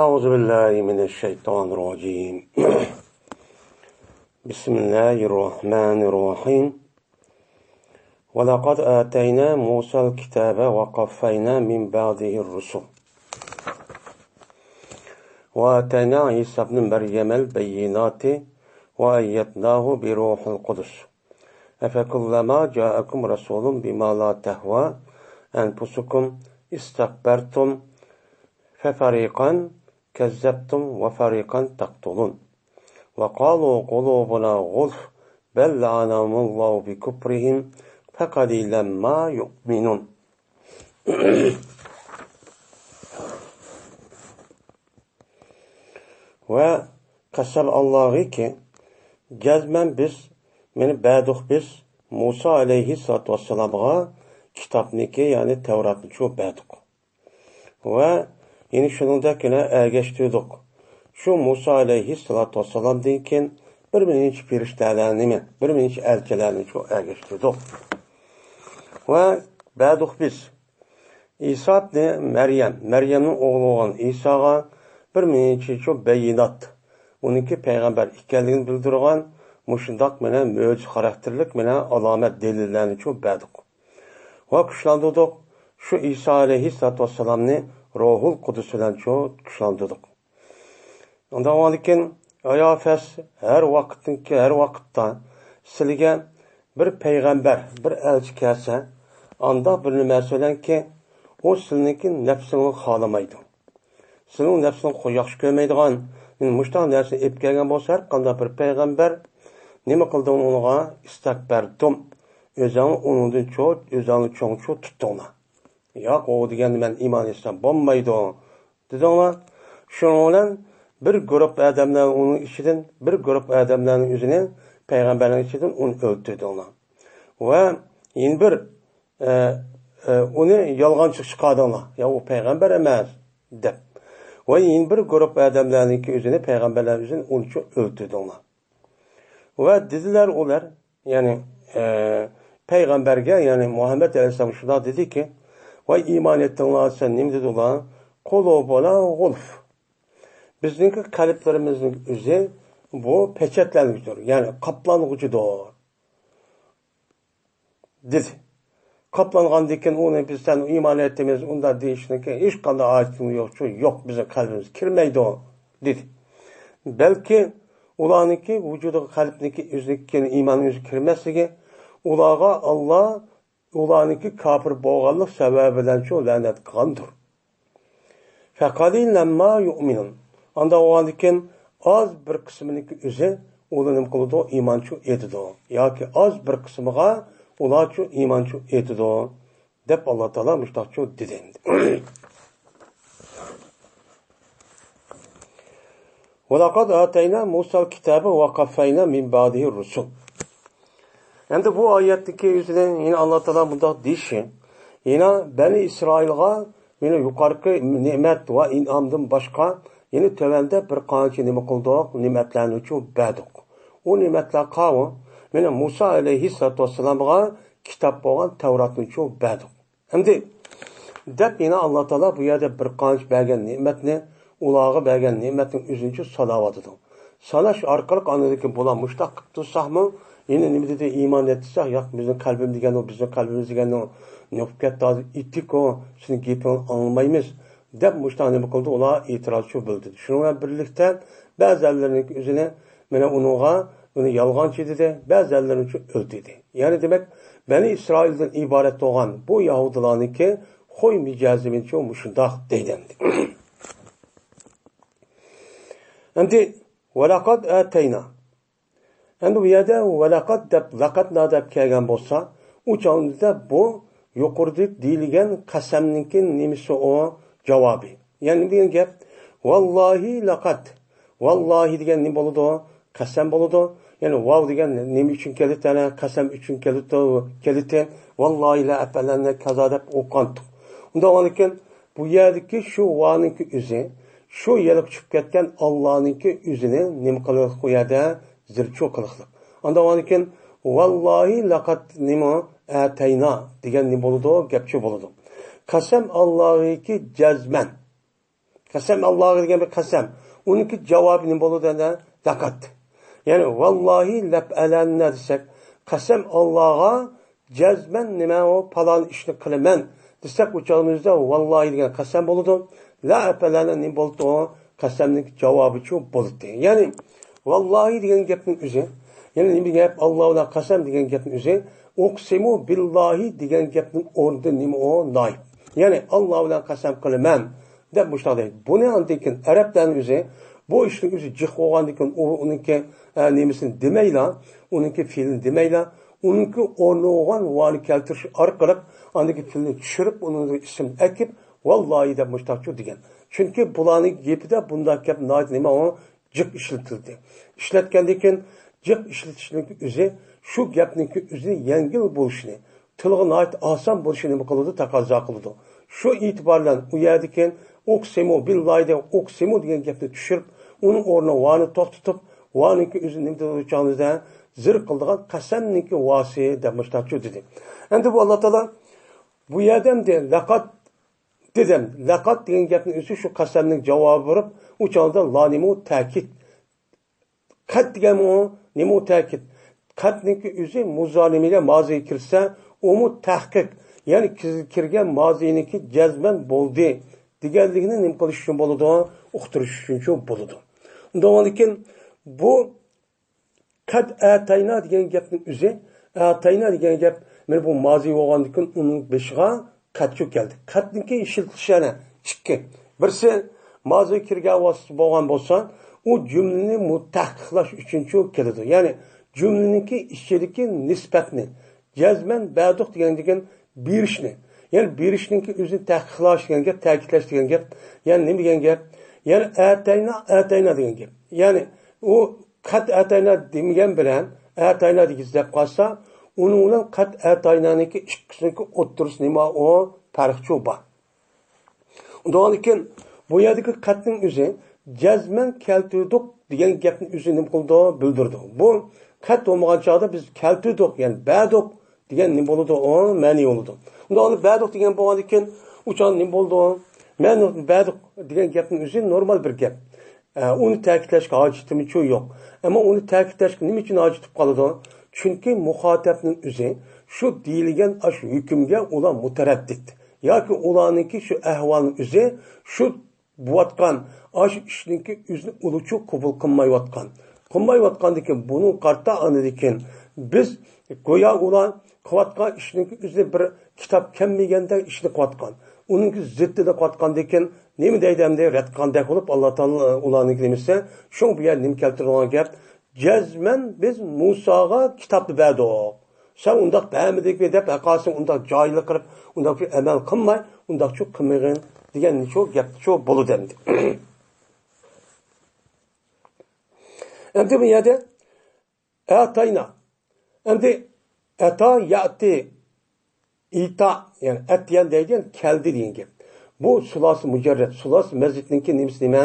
أعوذ بالله من الشيطان الرجيم بسم الله الرحمن الرحيم ولقد آتينا موسى الكتاب وقفينا من بعده الرسل وآتينا عيسى ابن مريم البينات وأيدناه بروح القدس أفكلما جاءكم رسول بما لا تهوى أنفسكم استكبرتم ففريقا كذبتم وفريقا تقتلون وقالوا قلوبنا غلف بل لعنهم الله بكفرهم فقليلا ما يؤمنون. Ve kasab Allah'ı ki cezmen biz biz Musa aleyhissalatu vesselam'a kitapniki yani Tevrat'ını çok bədik. Ve yine şunundakine ergeçtirdik. Şu Musa aleyhissalatu vesselam deyken bir minç piriştələrini, bir minç elçilərini çok ergeçtirdik. Ve bədik biz İsa ibn Meryem'in oğlu olan İsa'ga bir minç çok beyinat. Onunki peygamber ikənligini bildirgan muşundaq menen möcüz karakterlik menen alamet delillerini çok bədik. Ve kuşlandırdık. Şu İsa aleyhissalatu vesselam'ni Ruhul Kudüs ile çok kuşlandırdık. Ondan olarken ayafes her vakitte sizge bir peygamber, bir elçi kelse anda bir nima söylen ki o sizinki nefsini xalamaydı. Sizin nefsini yaxşı görmeydigan, muştaq narsani ep kelgan bolsa har qanday bir peygamber nima qildi unga istakbartum. Özüni onundan çok, özüni çoğun tutduğuna. Yok o degende men iman etsem bo'lmaydi dedinglar. Şunun bilan bir grup adamlar onun içinden bir grup adamların yüzüne peygamberlerin içinden onu öldürdüler. Ve yine bir onu yalgancı çıkardılar. Ya o peygamber emas dep. Ve yine bir grup adamların yüzüne peygamberlerin yüzüne onu öldürdüler. Ve dediler olar yani peygamberge yani Muhammed Aleyhisselam şuna dedi ki vay iman ettinler sen ne dedi ulan? Kolobana gulf. Bizninki kalplerimizin üzeri bu peçetlenmiştir. Yani kaplanğıcıdır. Dedi. Kaplanğan diken onu bizden iman ettiğimiz onda değiştiğinde hiç kadar ayetim yok. Yok bizim kalbimiz kirmeydi o. Dedi. Belki ulanınki vücudu kalbindeki yüzündeki imanın yüzü kirmezse ulağa Allah ulanınki kafir boğanlık sebebinden çok lanet kılgandır. Fekalilen ma yu'minun. Anda o halde az bir kısmındaki üzü ulanım kılıdı imançı edidu. Ya ki az bir kısmıga ulaçı imançı edidu. Dep Allah Teala müştakçı dedindi. وَلَقَدْ آتَيْنَا مُوسَى الْكِتَابَ وَقَفَّيْنَا مِنْ بَعْدِهِ الرُّسُلِ. Yani bu ayetteki yüzünden yine Allah Teala bunda dişi. Yine Beni İsrail'a yine yukarıki nimet ve inamdan başka yine tövende bir kançı nime kıldık, nimetlerini çok bədik. O nimetler kavu yine Musa aleyhissalatu vesselam'a kitap olan Tevrat'ını çok bədik. Hem de dep yine Allah Teala bu yerde bir kançı bəgen nimetini ulağı bergen nimetin üzüncü salavatıdır. Salaş arkalık anladaki bulan muştak tutsaq mı? Yine ne dedi iman etsək, ya bizim kalbimiz degen o, bizim kalbimiz degen o, nöfket tadı ittik o, sizin gepini anlamayımız. Dep muştak ne bakıldı, ola itiraz şu bildi. Şununla birlikte bazılarının üzerine mene onuğa, onu yalgancı dedi, bazılarının için öldü dedi. Yani demek, Beni İsrail'den ibaret olan bu Yahudilerin ki, koy micazimin çoğu muşundak deydendi. Şimdi وَلَقَدْ آتَيْنَا. Şimdi bu yerde وَلَقَدْ dep, laqad dep kelgen bolsa, o çağında bu yukarıda deyilgen kasemninkin nimisi o cevabı. Yani bir gep vallahi laqad. Vallahi degen ne boludu? Kasem boludu. Yani vav degen nimi için kelite, kasem için kelite. Vallahi la apelenne kaza dep oqandı. Onda olarken bu yerdeki şu vanınki üzü şu yelip çıkıp ketken Allah'ınki yüzüne nim kılık koyada zirço kılıklık. Anda olarken vallahi laqad nima atayna degan ne boludu? Gepçi boludu. Kasem Allah'ınki cezmen. qasam Allohga degan bir qasam. Uniki javobi nima bo'ladi? Laqat. Ya'ni vallahi lab alanna desak, qasam Allohga jazman nima o falon ishni qilaman desak, o'chog'imizda vallahi degan qasam bo'ladi. La apalanna nima bo'ldi? Qasamning javobi shu bo'ldi. Ya'ni vallahi degan gapning o'zi, ya'ni nima gap? Alloh bilan qasam degan gapning o'zi, uqsimu billahi degan gapning o'rnida nima o noyib. Ya'ni Alloh bilan qasam qilaman deb mushtaday. Buni antikin arablarning o'zi bu ishning o'zi jiq bo'lgandan uniki nemisini demaylar, uniki fe'lini demaylar, uniki o'rnog'an vani keltirish orqali andagi fe'lni tushirib, uning ismini akib vallahi deb mushtaqchu degan. Chunki bularning gapida bunday gap nima o jiq ishlatildi. Ishlatgandan keyin jiq ishlatishning o'zi shu gapning o'zi yengil bo'lishini, tilga noit oson bo'lishini nima qiladi? Taqozo qiladi. Shu e'tibordan u yerdan uqsimu billahi de uqsimu degan gapni tushirib, uning o'rnini vani to'xtatib, vaniki o'zi nima deyotganida zir qildigan qasamniki vasi deb mushtaqchu dedi. Endi bu Alloh taolo bu yerdan de laqat dedim. Laqat degan gapni o'zi shu qasamning javobi berib, u chog'da lanimu ta'kid. Qat degan nima ta'kid? Qatniki o'zi muzolimiga mozi kirsa, umu tahqiq, ya'ni kirgan moziniki jazman bo'ldi deganligini nima qilish uchun bo'ladi? Uqtirish uchun bo'ladi. Undan keyin bu qad atayna degan gapning o'zi, atayna degan gap men bu mozi bo'lgandan keyin uning beshiga qatchu keldi. Qatniki ishiltishana ikki. Birsi mozi kirgan vosita bo'lgan bo'lsa, u jumlani mutahqiqlash uchun keladi. Ya'ni jumlaniki ichidagi nisbatni jazman ba'duq degan berishni, ya'ni berishningki o'zini tahqiqlash degan gap, ta'kidlash degan gap, ya'ni nima degan gap? Ya'ni atayna degan gap. Ya'ni u qat atayna demagan bilan atayna degiz deb qolsa, uning bilan qat ataynaniki ikkisiniki o'ttirisi nima o farqi bor. Undan keyin bu yerdagi qatning o'zi jazman keltirdik degan gapni o'zi nima qildi? Bildirdi. Bu qat bo'lmagan chog'da biz keltirdik, ya'ni ba'duq degan nima bo'ladi? O ma'ni bo'ladi. Undan ba'duq degan bo'lgandan keyin uchon nima bo'ldi? Ma'ni ba'duq degan gapning o'zi normal bir gap. Uni ta'kidlashga hojatimi yo'q. Ammo uni ta'kidlashga nima uchun hojatib qoladi? Chunki muxotabning o'zi shu deyilgan ash hukmga ular mutaraddid. Yoki ularningki shu ahvolning o'zi shu bo'tgan ash ishninki o'zini uluchu qabul qilmayotgan. Qilmayotgandan buni qarta anadikin biz go'yo ular qilayotgan ishninki o'zini bir kitob kelmaganda ishni qilayotgan. Uning ziddida qilayotgandan keyin nima deydimde retqandek bo'lib Alloh taolo ularning demasa, shu bu yer nima keltirgan gap? Jazman biz Musoga kitobni berdik. Sen undaq bəmidik deb aqasın undaq joyli qilib, undaq amal qilmay, undaq chu qilmagan degan necha gap chu bo'ladi endi. Endi bu yerda atayna. Endi ata yati ita, yani atyan deydigan keldi degan gap. Bu sulos mujarrad, sulos mazidninki nimasi nima?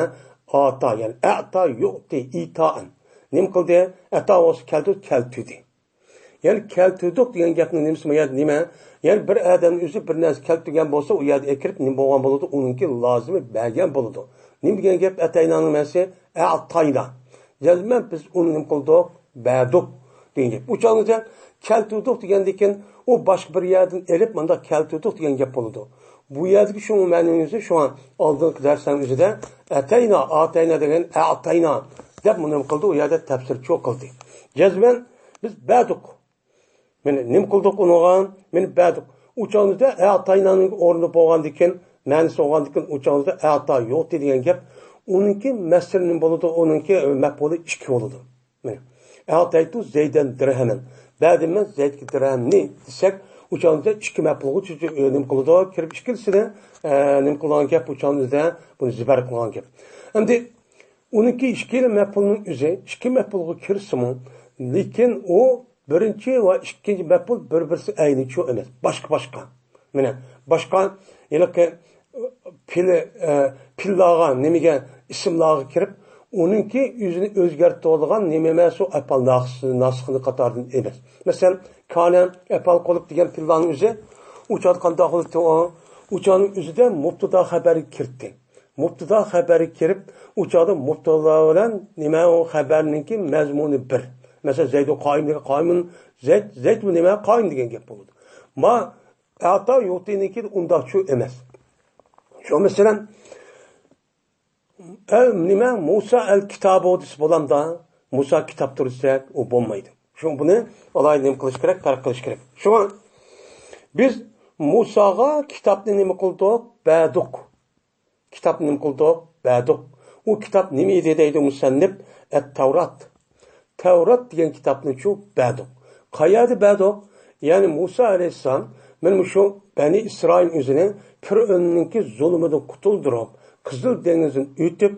Ata, yani ata yu'ti itaan. Nim qildi? Ata o'zi keltirdi. Yani keltirdik degan gapning nimasi nima? Yani bir odam o'zi bir narsa keltirgan bo'lsa, u yerga kirib nim bo'lgan bo'ladi, uningki lozimi bergan bo'ladi. Nim degan gap ataynaning nimasi? Atayna. Jazman biz uni nim qildik? Berdik degan gap. Bu chog'da keltirdik degandan keyin u boshqa bir yerdan elib menda keltirdik degan gap bo'ladi. Bu yerdagi shu ma'nosi shu an oldingi darsdan o'zida atayna degan atayna deb buni qildi, u yerda tafsir cho'q qildi. Jazman biz berdik. Meni nim qildik unuga? Meni berdik. Uchonda ataynaning o'rni bo'lgandan keyin, ma'nosi bo'lgandan keyin uchonda ata yo'q degan gap, uningki mas'ulning bo'ladi, uningki maf'uli 2 bo'ladi. Mana ataytu zaydan dirhaman. Ba'dima zaydga dirhamni desak, uchonda 2 maf'ulga nim qiladi, kirib ikkilisini nim qilgan gap uchonda buni zibar qilgan gap. Endi uningki 2 maf'ulning o'zi 2 maf'ulga kirsimi, lekin u birinchi va ikkinchi maf'ul bir-birisi ayni shu emas. Boshqa. Mana boshqa yilqi pillaga nimaga ismlarga kirib, uningki o'zini o'zgartiradigan nima emas, u apal nasxini qatordan emas. Masalan, kana apal qolib degan pillarning o'zi uchad qanday qildi? Uchaning o'zida mubtada xabari kirdi. mubtada xabari kirib, u chog'da mubtada bilan nima u xabarninki mazmuni bir. Masalan, Zaydu qoyim degan qoyimun Zayd bu nima qoyim degan gap bo'ladi. Ma ata yo'tiniki unda shu emas. Shu masalan nima Musa al-kitobi deb bo'lamda, Musa kitob tursak, u bo'lmaydi. Shu buni alayni nima qilish kerak, farq qilish kerak. Shu biz Musaga kitobni nima qildik? Baduq. Kitobni nima qildik? Baduq. U kitob nima edi deydi musannif? At-Tavrat. Tavrat degan kitobni shu baduq. Qayerda baduq? Ya'ni Musa alayhisalom men shu Bani Isroil o'zini Fir'avnninki zulmidan qutuldirib, Qizil dengizdan o'tib,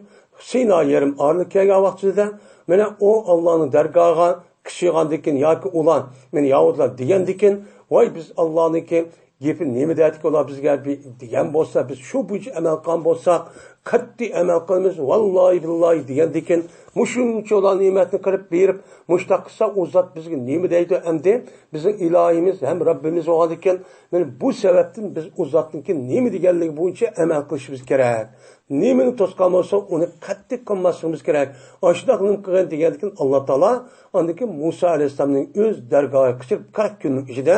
Sinay yerim orli kelgan vaqtida mana o Allohning dargohiga kishig'andikin yoki ular men Yahudlar degandikin, voy biz Allohniki gepi nima deydik ular bizga degan bo'lsa, biz shu bo'yicha amal qilgan bo'lsak, qat'iy amal qilamiz, vallahi billahi degandikin, mushuncha ular ne'matni qilib berib, mushtaq qilsa u zot bizga nima deydi endi bizning ilohimiz ham Rabbimiz bo'lgan ekan, mana bu sababdan biz u zotniki nima deganligi bo'yicha amal qilishimiz kerak. Nimani to'sqan bo'lsa, uni qat'iy qilmasligimiz kerak. Ashunday qilgan degandikin Alloh taolo andiki Musa alayhisolamning o'z dargohiga chiqib 40 kunning ichida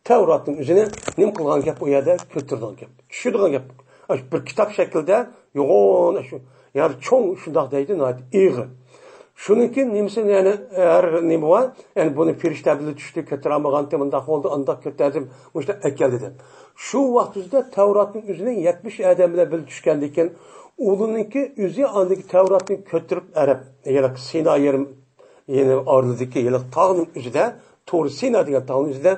Tavratning o'zini nim qilgan gap u yerda keltirgan gap. Tushirgan gap. Bir kitob shaklida yo'g'on shu. Ya'ni cho'ng shundoq deydi, ig'ir. Shuniki nimasi ya'ni har nima bor, ya'ni buni firishta bilan tushdi, ko'taramagan bundoq bo'ldi, undoq ko'tardim, o'sha akeldi. Shu vaqtda Tavratning o'zining 70 odam bilan bir tushgan ekan, ularniki o'zi andiki Tavratni ko'tirib arab, ya'ni Sinay yerim ya'ni orlidagi ya'ni tog'ning o'zida, to'g'ri Sinay degan tog'ning o'zida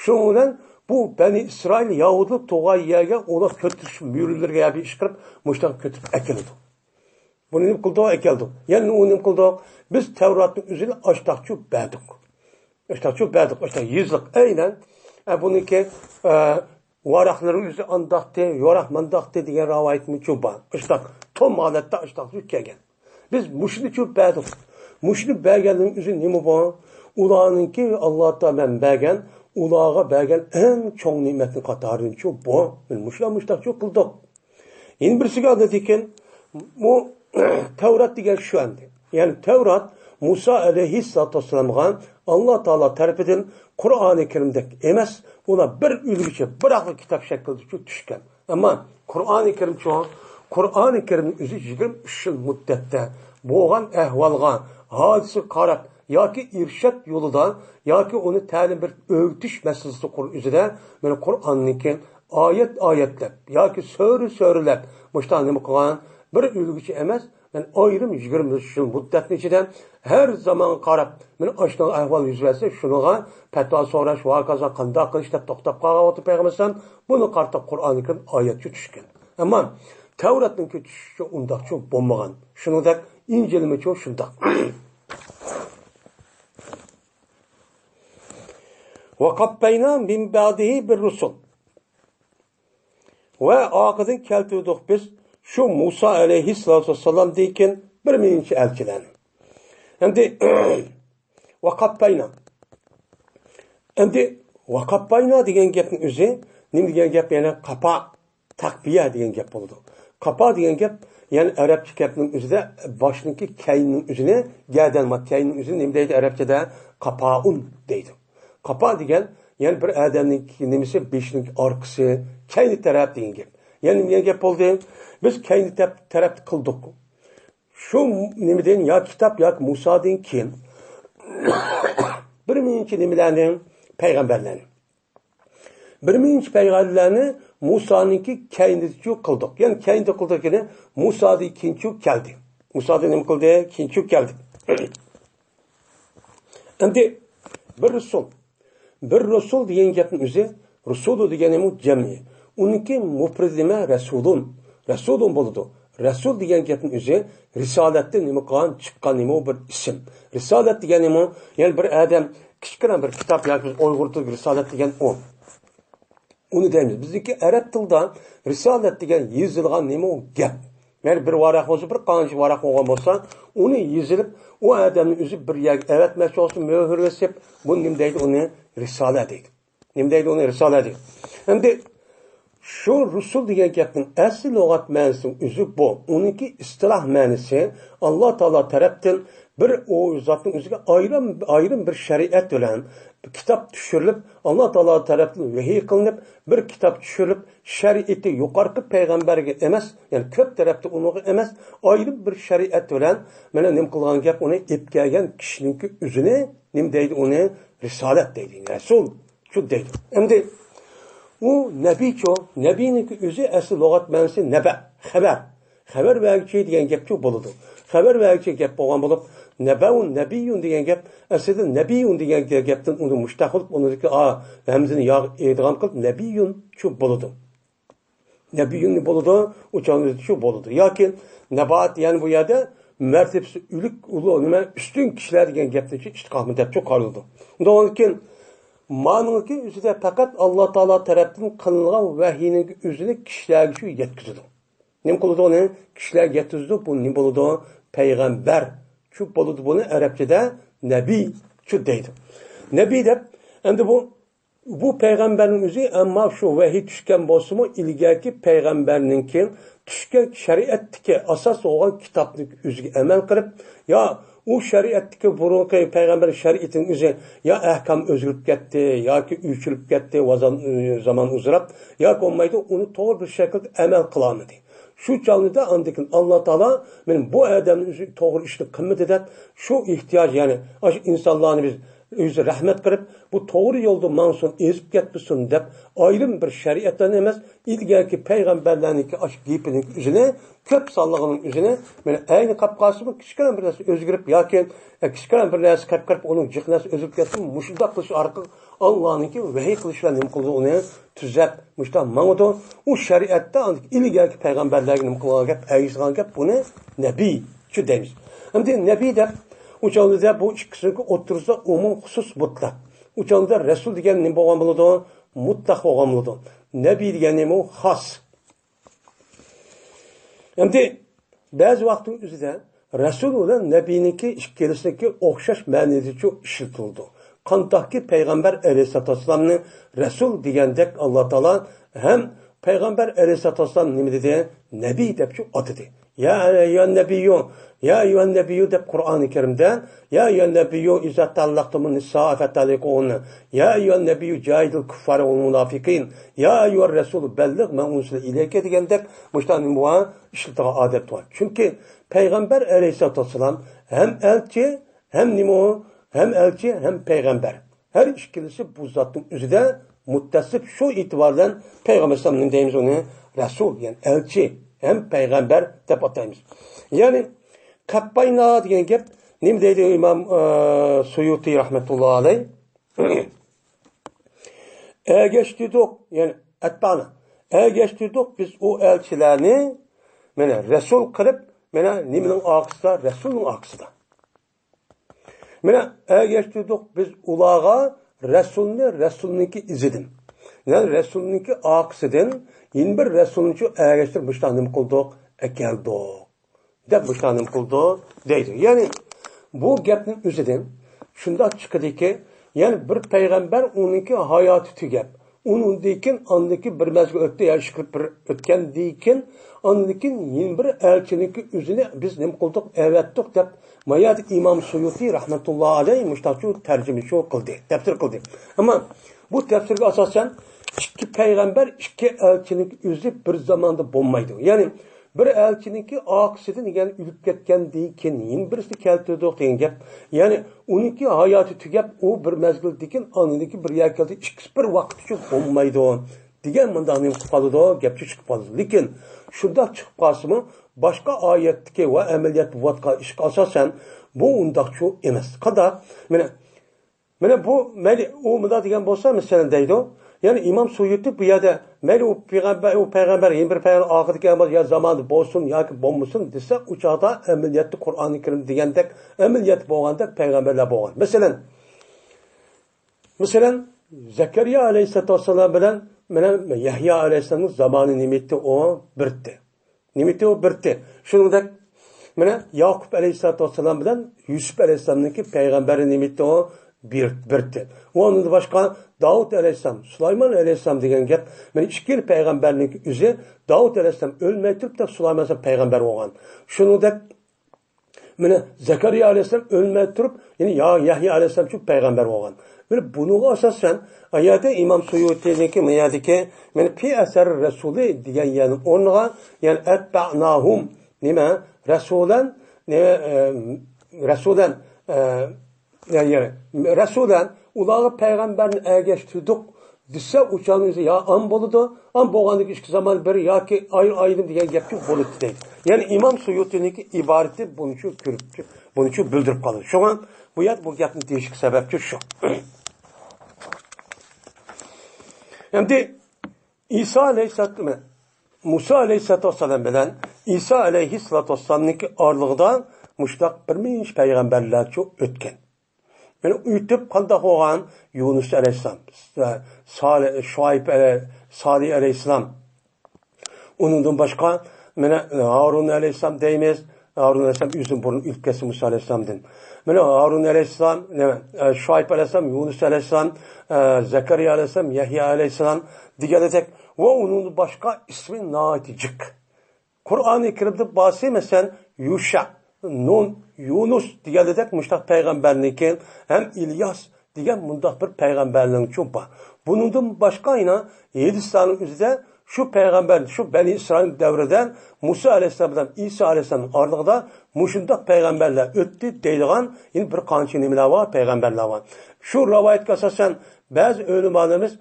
shu bilan bu Bani Isroil Yahudlar to'g'ay yerga ular ko'tirish mühürlarga yabi ish qilib, mushtaq ko'tirib akeldi. Buni nim qildi, akeldi. Ya'ni u nim qildi, biz Tavratning o'zini ashtaqchu baduq. Ashtaqchu baduq, ashtaq yizliq aynan buniki varaqlari o'zi andaqti, yoraq mandaqti degan rivoyatni cho'ban. Ashtaq tom holatda ashtaqchu kelgan. Biz mushni chu baduq. Mushni berganning o'zi nima bor? Ularninki Alloh taoladan bergan ularga bergan eng cho'ng ne'matning qatorini shu bu mushtaq qildik. Endi birisiga degan bu Tavrat degan shu endi. Ya'ni Tavrat Musa alayhissalomga Alloh taolo tarafidan Qur'oni Karimdek emas, ular bir ulg'uchi, bir aql kitob shaklida tushgan. Ammo Qur'oni Karim Qur'oni Karimning o'zi 23 yil muddatda bo'lgan ahvolga, hodisa qarab yoki irshad yo'lida yoki uni ta'lim bir o'rgatish masalasi o'zida mana Qur'onniki oyat-oyatlab yoki so'ri-so'rilab mushtan nima qilgan bir ulg'uchi emas, men ayrim 23 yil muddatning ichida har zamon qarab men ashno ahvol yuz bersa shunaga fatvo so'rash va kaza qanday qilish deb to'xtab qolgan o'tib payg'ambarsan buni qartab Qur'onning oyatga tushgan. Ammo Tavratning tushishi undaqcha bo'lmagan. Shuningdek Injilmi shundoq. وَقَبَّيْنَا مِنْ بَعْدِهِ بِالرُّسُلِ Ve akıdın keltirdik biz şu Musa aleyhisselam deyken bir birinci elçilerini. Şimdi وَقَبَّيْنَا Şimdi وَقَبَّيْنَا diyen gapın özü ne diyen gap yani kapa takviye diyen gap oldu. Kapa diyen gap yani Arapça gapının özü de başındaki kayının özüne gelden kayının özüne ne deydi Arapçada kapaun deydi. Kapa degan, yani bir adamning nimasi beshning orqasi, kayni taraf degan gap. Yani nima gap bo'ldi? Biz kayni taraf qildik. Shu nimadan yo kitob yo Musodan keyin bir minchi nimalarni payg'ambarlarni. Bir minchi payg'ambarlarni Musoninki kaynichu qildik. Yani kayni qildikini Musodan ikkinchi keldi. Musodan nima qildi? Ikkinchi keldi. Endi bir Resul degan gapning o'zi, Rasulu deganimi jami. Uniki mufridlima Rasulun bo'ladi. Rasul degan gapning o'zi risolatda nima qilgan, chiqqan nima bir ism. Risolat deganimi, ya'ni bir odam kichkina bir kitob yoki Uyg'ur tilida risolat degan o. Uni deymiz. Bizniki arab tilida risolat degan yozilgan nima u gap. Yani bir varaq olsa, bir qancha varaq olgan bo'lsa, uni yozilib, o odamning o'zi bir yerga avatmoqchi bo'lsa, muhrlasib, bu nima deydi uni risolat deydi. Nima deydi uni risolat deydi. Endi Şu Rusul degan gapning asli lug'at ma'nosi o'zi bu. Uniki istiloh ma'nosi Alloh taolo tarafdan bir o zotning o'ziga ayrim bir shariat bilan bir kitob tushirilib, Alloh taolo tarafdan vahiy qilinib, bir kitob tushirilib, shariati yuqorqi payg'ambarga emas, ya'ni ko'p tarafda unuga emas, ayrim bir shariat bilan mana nim qilgan gap uni epkagan kishiningki o'zini nim deydi, uni risolat deydi, rasul shu deydi. Endi u nabiy-ku, nabiyning o'zi asli lug'at ma'nosi naba, xabar. Xabar beruvchi degan gapchi bo'ladi. Xabar beruvchi gap bo'lgan bo'lib, nabaun nabiyyun degan gap aslida nabiyyun degan gapdan uni mustaqil uniki hamzini yig'gan qilib nabiyyun shu bo'ladi. Nabiyyun bo'ladi, o'chamiz shu bo'ladi. yoki nabat ya'ni bu yerda martabasi ulug' ulug' nima ustun kishilar degan gapni istiqomat deb qaraladi. Undan keyin ma'nosi o'zida faqat Alloh taolo tarafdan qilingan vahiyning o'zini kishilarga shu yetkazadi. Nim qiladi uni kishilarga yetkazadi, bu nim bo'ladi? Payg'ambar. Shu bo'ladi, buni arabchada nabiy shu deydi. Nabiy deb endi bu payg'ambarning o'zi, ammo shu vahiy tushgan bo'lsa-mu, ilgaki payg'ambarningki tushgan shariatdagi asos bo'lgan kitobni o'ziga amal qilib, yo u shariatdagi burungi payg'ambar shariatining o'zi ya ahkam o'zgarib ketdi yoki uychilib ketdi, zaman uzrab, yoki bo'lmaydi, uni to'g'ri bir shaklda amal qilolmadi. Shu chog'da andikin Alloh taolo men bu odamning o'zi to'g'ri ishni qilmadi deb, shu ehtiyoj, ya'ni o'sha insonlarni biz o'zi rahmat qilib, bu to'g'ri yo'lda mansun ezib ketmasin deb, ayrim bir shariatdan emas, ilgaki payg'ambarlarningki osh gapining o'zini, ko'p sonlig'ining o'zini, men ayni qapqasimi kichkina bir narsa o'zgarib yoki kichkina bir narsa qapqarib uning jiqnasi o'zib ketsin, mushundaq qilish orqali Allohningki vahiy qilishlar nim qildi, uni tuzab, mushta mang'udi. U shariatda ilgaki payg'ambarlarga nim qilgan gap, aytgan gap, buni nabiy shu deymiz. Endi nabiy deb uçağında bu ikkisini o'ttirsa umum xusus mutlaq. Uçağında rasul degan nima bo'lgan bo'ladi? Mutlaq bo'lgan bo'ladi. Nabiy degan nima? Xos. Endi ba'zi vaqtning o'zida rasul bilan nabiyniki ikkilisiki o'xshash ma'noda ishlatildi. Qandoqki payg'ambar alayhissalomni rasul degandek Alloh taolo ham payg'ambar alayhissalom nima dedi? Nabiy deb atadi. Ya ayyuhan nabiyyu, ya ayyuhan nabiyyu deb Qur'oni Karimda, ya ayyuhan nabiyyu iza tallaqtumun nisaa fataliqun, ya ayyuhan nabiyyu jahidul kuffara wal munafiqin, ya ayyuhar rasul balligh ma unsila ilayka degandek mushtaning bu ishlatiga odat bor. Chunki payg'ambar alayhissalom ham elchi, ham nima, hem elchi, hem payg'ambar. Her ikkilisi bu zotning o'zida muttasif, shu e'tibordan payg'ambar sallallohu deymiz uni rasul, ya'ni elchi, hem payg'ambar deb ataymiz. Ya'ni qappayna degan gap nima deydi Imom Suyuti rahmatullohi alayh? Ergashtirdik, ya'ni atbana. Ergashtirdik biz o elchilarni mana rasul qilib, mana nimaning oqisida, rasulning oqisida. Mana ergashtirdik biz ularga rasulniki izidan. Yani rasulniki oqisidan yeni bir rasulniki ergashtirib müştanim qildik, akeldik. Deb müştanim qildik deydi. Yani bu gapning o'zidan shunda chiqadiki, yani bir payg'ambar uniki hayoti tugab, uningdan andiki bir mazgil o'tdi, yashqib bir o'tgandan andiki yeni bir elchiniki o'zini biz nim qildik, avatdik deb Mayad İmam Suyuti rahmetullah aleyh müştaçu tercüme şu kıldı, tefsir kıldı. Ama bu tefsirge asasen iki peygamber, iki elçinin özü bir zamanda bulmaydı. Yani bir elçinin ki aksiden yani ülüp ketken deyken, yeni birisi keltirdik deyen gap. Yani onunki hayatı tügep, o bir mezgil deyken, anındaki bir yer keldi, ikisi bir vakit için bulmaydı. Digen mandanıyım kıpalıdı, gapçı çıkıp kaldı. Lakin şurada çıkıp kalsı mı, başka ayetteki ve ameliyat vatqa işe asasen bu undaqçı emas. Qada mana bu meli o muda degan bo'lsa mesela deydi. Yani İmam Suyuti bu yerda meli o payg'ambar yeni bir payg'ambar oxirgi ya zamanı bo'lsin yoki bo'lmasin desa, u chaqda ameliyatni Qur'oni Karim degandek ameliyat bo'lganda payg'ambarlar bo'lgan. Mesela Zakariya alayhissalom bilan mana Yahya alayhissalomning zamoni nimetdi o birdi. Nimeti o birti. Shuningdek, mana Yaqub alayhissalom bilan Yusuf alayhissalomniki payg'ambari nimeti o birdi. Onun başka Davud aleyhisselam, Süleyman aleyhisselam degan gap. Men ikki payg'ambarning o'zi Davud aleyhisselam o'lmay turib da Süleyman aleyhisselam payg'ambar bo'lgan. Shuningdek mana Zakariya aleyhisselam o'lmay turib, ya'ni Yahya aleyhisselam shu payg'ambar bo'lgan. Böyle bunun asasen ayette İmam Suyuti'deki meyadiki yani fi eser Resulü diyen yani onlara yani etba'nahum nime Resulen Resulen yani Resulen ulağı peygamberin ergeçtirdik disse uçağınızı ya an boludu an boğandık işki zaman beri ya ki ayırdım diyen gepki boludu değil. Yani İmam Suyuti'deki ibareti bunu şu görüp bunu şu bildirip kalır. Şu an bu gepin değişik sebepçi şu. Şimdi İsa Aleyhisselam, Musa Aleyhisselam bilen İsa Aleyhisselam'ın ağırlığında müştak bir minç peygamberler çok ötken. Yani ütüp kandak olan Yunus Aleyhisselam, Salih Aleyhisselam, onundan başka Harun Aleyhisselam deyimiz, Harun Aleyhisselam yüzün burun ülkesi Musa Aleyhisselam'dın. Harun Aleyhisselam, Şuayb Aleyhisselam, Yunus Aleyhisselam, Zekeriya Aleyhisselam, Yahya Aleyhisselam diyelecek ve onun başka ismi naiticik. Kur'an-ı Kerim'de bahsedilmesen Yuşa, Nun, Yunus diyelecek müştak peygamberliğin hem İlyas diyen mundak bir peygamberliğin çok var. Bunun başka yine Yedistan'ın üzerinde şu peygamber, şu Beni İsrail devreden Musa Aleyhisselam'dan İsa Aleyhisselam'ın arasında muşundak peygamberler öttü deyilgan yine bir kançı nimeler var, peygamberler var. Şu rivayet asasen bazı ölümanımız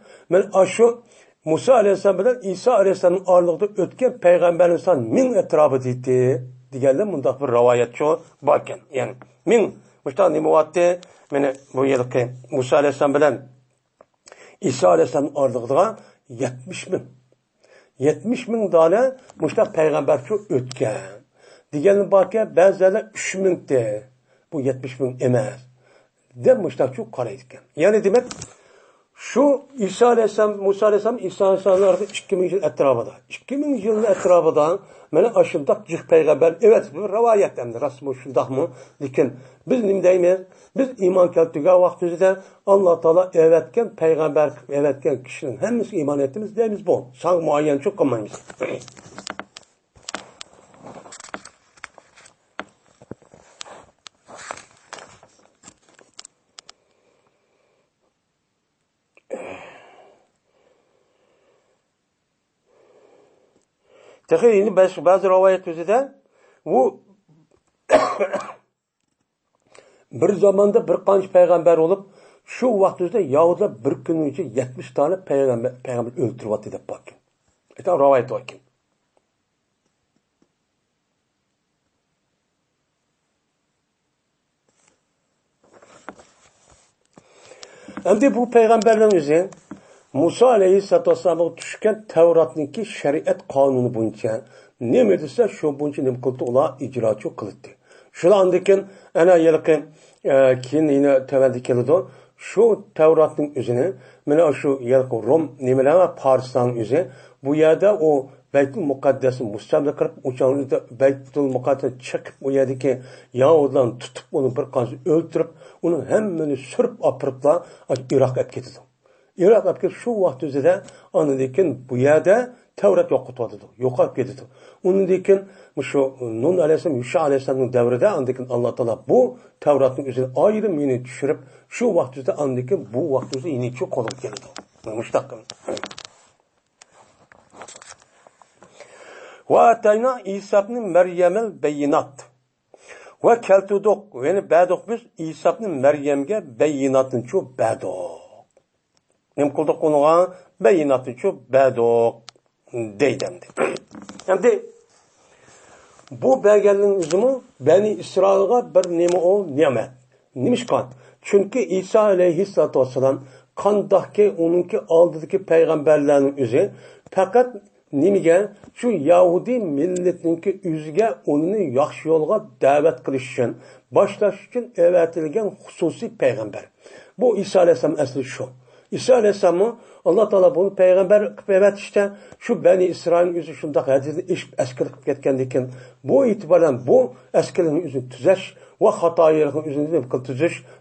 şu Musa Aleyhisselam'dan İsa Aleyhisselam'ın arasında ötken peygamber insan min etrafı deyildi. Diğerler mundak bir rivayet şu varken. Yani min, muştak nime vattı, bu yılki Musa Aleyhisselam'dan İsa Aleyhisselam'ın arasında 70 bin tane muştak peygamber şu ötken. Diğerinin bakıya bazıları 3 bin bu 70 bin emez. De muştak şu karaydıkken. Yani demek şu İsa Aleyhisselam, Musa Aleyhisselam, İsa Aleyhisselam'ın arasında 2000 yıl etrafında. 2000 yılın etrafında bana aşındak cih peygamber. Evet bu rivayet demdir. Rasmı şundak mı? Lakin biz nimdeyiz? Biz iman keltüge vaktizde Allah Teala evetken peygamber evetken kişinin hemimiz iman ettiğimiz deyimiz bu. Sanki muayyen çok kalmayız. Tekrar bazı rivayet üzerinde bu bir zamanda bir kanç peygamber olup şu vaktizde Yahudiler bir gün önce 70 tane peygamber öldürüp attı deyip bakın. Etan rivayet bakın. Hem de bu peygamberlerin yüzü Musa Aleyhisselam'a düşken Tevrat'ınki şeriat kanunu boyunca ne medrese şu boyunca ne kıldı ola icraçı kıldı. Şu andaki ana yılki kin yine teveldi keldi şu Tevrat'ın üzerine mana şu yılki Rum nimeler ve Paristan üzerine bu yerde o Beytül Mukaddes'i mustamla kırıp uçağında Beytül Mukaddes'i çıkıp o yerdeki Yahudi'den tutup onu bir kansı öldürüp onu hemen sürüp apırıpla Irak'a getirdi. Irak'a şu vakit üzere anıdayken bu yerde Tevrat yok getirdi. Onunlayken şu Nun Aleyhisselam, Yuşa Aleyhisselam'ın devrede anıdayken Allah Teala bu Tevrat'ın üzerine ayrı mini düşürüp şu vakit üzere anıdayken bu vakit üzere yine çok olup geldi. Müştakın. Ve atayna İsa ibn Meryem'el beyinat. Ve keltuduk. Yani bədok biz İsa ibn Meryem'ge beyinatın çok bədok. Nem kıldık onuğa beyinatın çok bədok deydemdi. Yani bu belgenin üzümü Beni İsrail'e bir nemi o nimet. Nimişkan. Çünkü İsa Aleyhisselatü Vesselam kandaki onunki aldıdaki peygamberlerin üzü fakat nimige şu Yahudi milletinki üzge onu yaxşı yolga davet kılış için başlaş için evetilgen hususi peygamber. Bu İsa Aleyhisselam aslı şu. İsa Aleyhisselam'ı Allah Teala bunu peygamber kıpevet işte şu Beni İsrail'in yüzü şundak hadisini iş eskilik kıp ketkendikin bu itibaren bu eskiliğin yüzünü tüzeş ve hatayırın yüzünü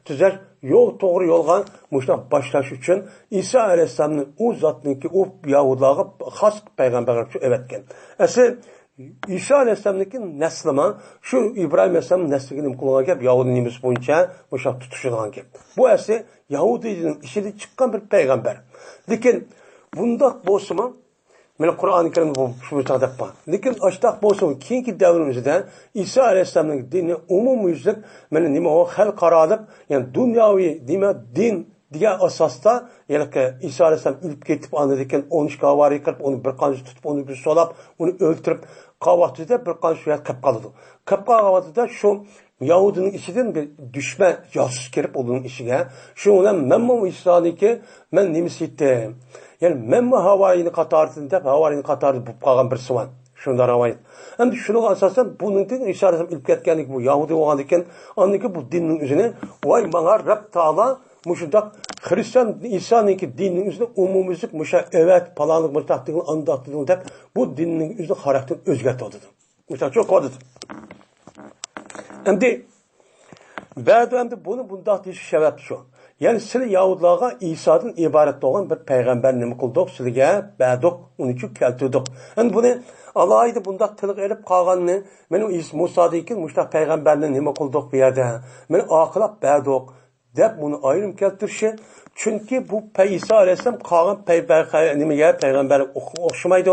tüzeş yol doğru yolgan muşta başlaş için İsa Aleyhisselam'ın o zatınki o Yahudağa has peygamber şu evetken. Asıl İsa Aleyhisselam'ın neslima şu İbrahim Aleyhisselam'ın nesligini kullanılan gep Yahudi nimis boyunca muşta tutuşulan gep. Bu asıl Yahudi'nin işi çıkan bir peygamber. Lekin bundak bolsunma men Kur'an-ı Kerim bu şu tadaq var. Lekin açtaq bolsun keyinki davrimizde İsa Aleyhisselam'ın dini umumyüzlük men nima o xalqaro yani dunyoviy din diye asasda yani ki İsa Aleyhisselam ölüp ketip anladı ekan 13 kavari qilib onu bir qancha tutib onu bir solab onu o'ltirib qavaqtida bir qancha yat qilib qoldi. Qilib qolganida şu Yahudi'nin içinden bir düşman casus kirip onun işine şu ona memmu İsa'niki men nimisi ettim. Yani memmu havariyini qatarını deb havariyini qatarını bu qalgan bir suvan. Şunda ravayet. Hem şunu asasen bunun din İsa Aleyhisselam ölüp ketganlik bu Yahudi olgan ekan anniki bu dinin üzerine vay bana Rab Taala muşundak Hristiyan İsa'nınki dinin üzerine umumizlik muşa evet palanlık muştaktığını andattığını deb bu dinin üzerine karakter özgertdi. Muştak çok kodu. Endi ba'du bunu bundaq deyish sebep şu. Yani siz Yahudilarga İsa'dan ibaret olan bir peygamber nima qildik sizga ba'du uni keltirdik. Endi buni alayda bundaq tilga elib qolganni men Musa'dagi mushtaq peygamberni nima qildik bu yerda. Men aqlab ba'du deb buni ayrim keltirishi çünkü bu İsa Aleyhisselam qolgan peygamber o'xshamaydi.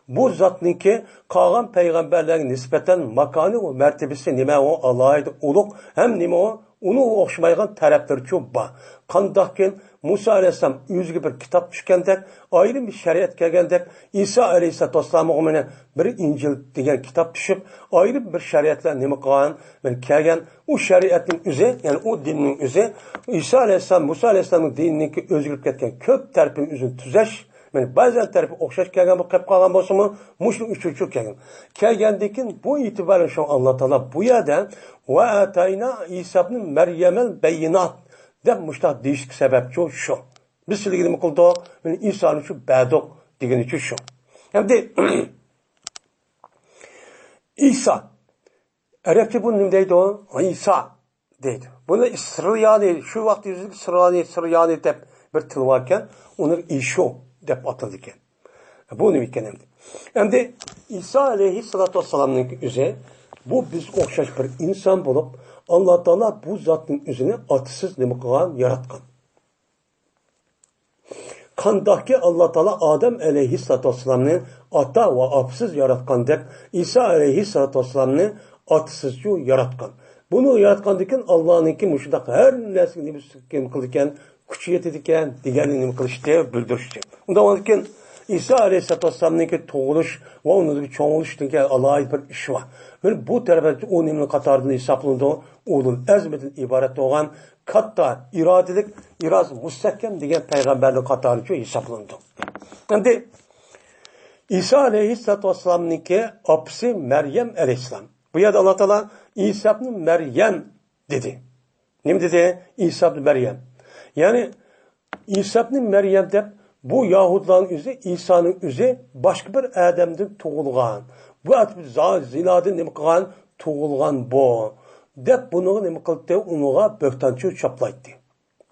Bu zatniki qolgan peygamberlerga nisbatan makoni ve mertebesi nima o alayda ulug' hem nima o uni o'xshamaygan taraflari ko'p bor. Qandaqkin Musa Aleyhisselam o'ziga bir kitob tushgandek, ayrim bir shariat kelgandek, İsa Aleyhisselamga bir İncil degan kitob tushib, ayrim bir shariatlar nima qilgan, men kelgan u shariatning o'zi, ya'ni u dinning o'zi İsa Aleyhisselam, Musa Aleyhisselamning dinininki o'zgarib ketgan ko'p tarafini o'zini tuzash men ba'zan tarafi o'xshash kelgan bu qilib qolgan bo'lsa-mu, mushning uchuvchi kelgan. Kelgandan bu e'tiboran shu Alloh taolo bu yerda va atayna İsa ibn Maryamel bayinat deb mushtaq deyish sababchi shu. Biz sizlarga nima qildik? Men İsa'ni shu baduq degani shu. Endi İsa Arabcha bu nima deydi o? İsa deydi. Buni İsraili şu vaqt yüzlük İsraili deb bir til var ekan, uni İşo deb ataldı ekan. Bu nima ekan endi? Endi İsa Aleyhissalatu vesselam'ning o'zi bu biz o'xshash bir inson bo'lib, Alloh taolo bu zotning o'zini otasiz nima qilgan, yaratgan. Qandaqki Alloh taolo Odam Aleyhissalatu vesselam'ni ota va opasiz yaratgan deb İsa Aleyhissalatu vesselam'ni otasiz yaratgan. Bunu yaratgandan Allohning mushundaq har narsaga nima qildi ekan, kuchi yetadi ekan deganini nima qilishdi, bildirishdi. Undan keyin İsa Aleyhissalatu vesselam'ning tug'ilish va uning cho'ng'ilishdan keyin alohida bir ish bor. Men bu tarafda u nimani qatoridan hisoblandi, ulul azmdan iborat bo'lgan katta irodalik, iroz mustahkam degan payg'ambarning qatoriga hisoblandi. Endi İsa Aleyhissalatu vesselam'ning opasi Maryam Aleyhisselam. Bu yerda Alloh taolo İsa ibn Maryam dedi. Nima dedi? İsa ibn Maryam. Yani İsa ibn Maryam deb bu Yahudilarning o'zi İsa'ning o'zi boshqa bir odamdan tug'ilgan. Bu zinodan nima qilgan? Tug'ilgan bu. Deb buni nima qildi? Unga bo'xtonchi chaplaydi.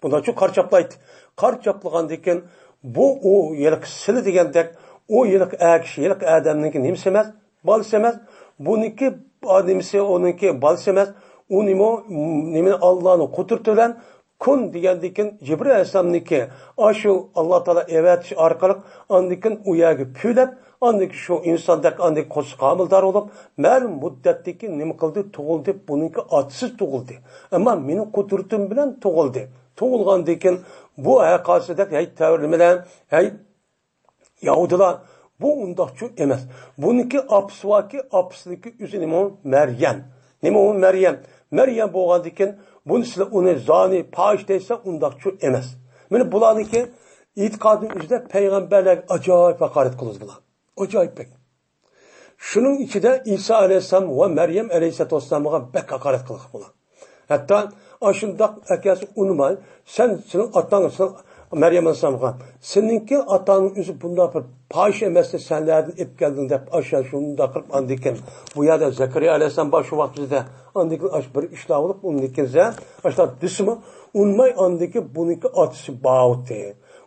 Bundan chu qarchaplaydi. Qarchaplagandan keyin bu o yilq sili degandek o yilq kishi yilq odamning nimasi emas, bolasi emas. Buniki adamisi onunki bolasi emas. U nima Allohning qudrati bilan kun degandikin Cibril Aleyhisselam'niki aşu Allah Teala evet arkalık andikin uyağı püylep andiki şu insandak andik kosu kamildar olup mer muddetteki nima kıldı tuğuldu bununki atsız tuğuldu ama benim kudretim bilen tuğuldu tuğulgandikin bu hakasıdak hey tevrimilen hey Yahudilar bu undakçı emez bununki apsvaki apsıniki üzerine Meryem nima o Meryem boğandikin bunu sizler onu zani, pahiş deyse undakçı emez. Yani bulanınki itikadın üzerinde peygamberler acayip hakaret kılızdılar. Acayip pek. Şunun içinde İsa Aleyhisselam ve Meryem Aleyhisselam'a bek hakaret kılıq bulan. Hatta aşındak ekesi unumay, senin atan, Meryem Aleyhisselam'a seninki atanın üzü bunda bir paş emesle senlerden ip geldin de aşağı şunu da kırıp andikin. Bu ya da Zekeriya Aleyhisselam başı vaktinde andikin aş bir işler olup ondikinse aşağı dışımı unmay andiki bununki atışı bağıttı.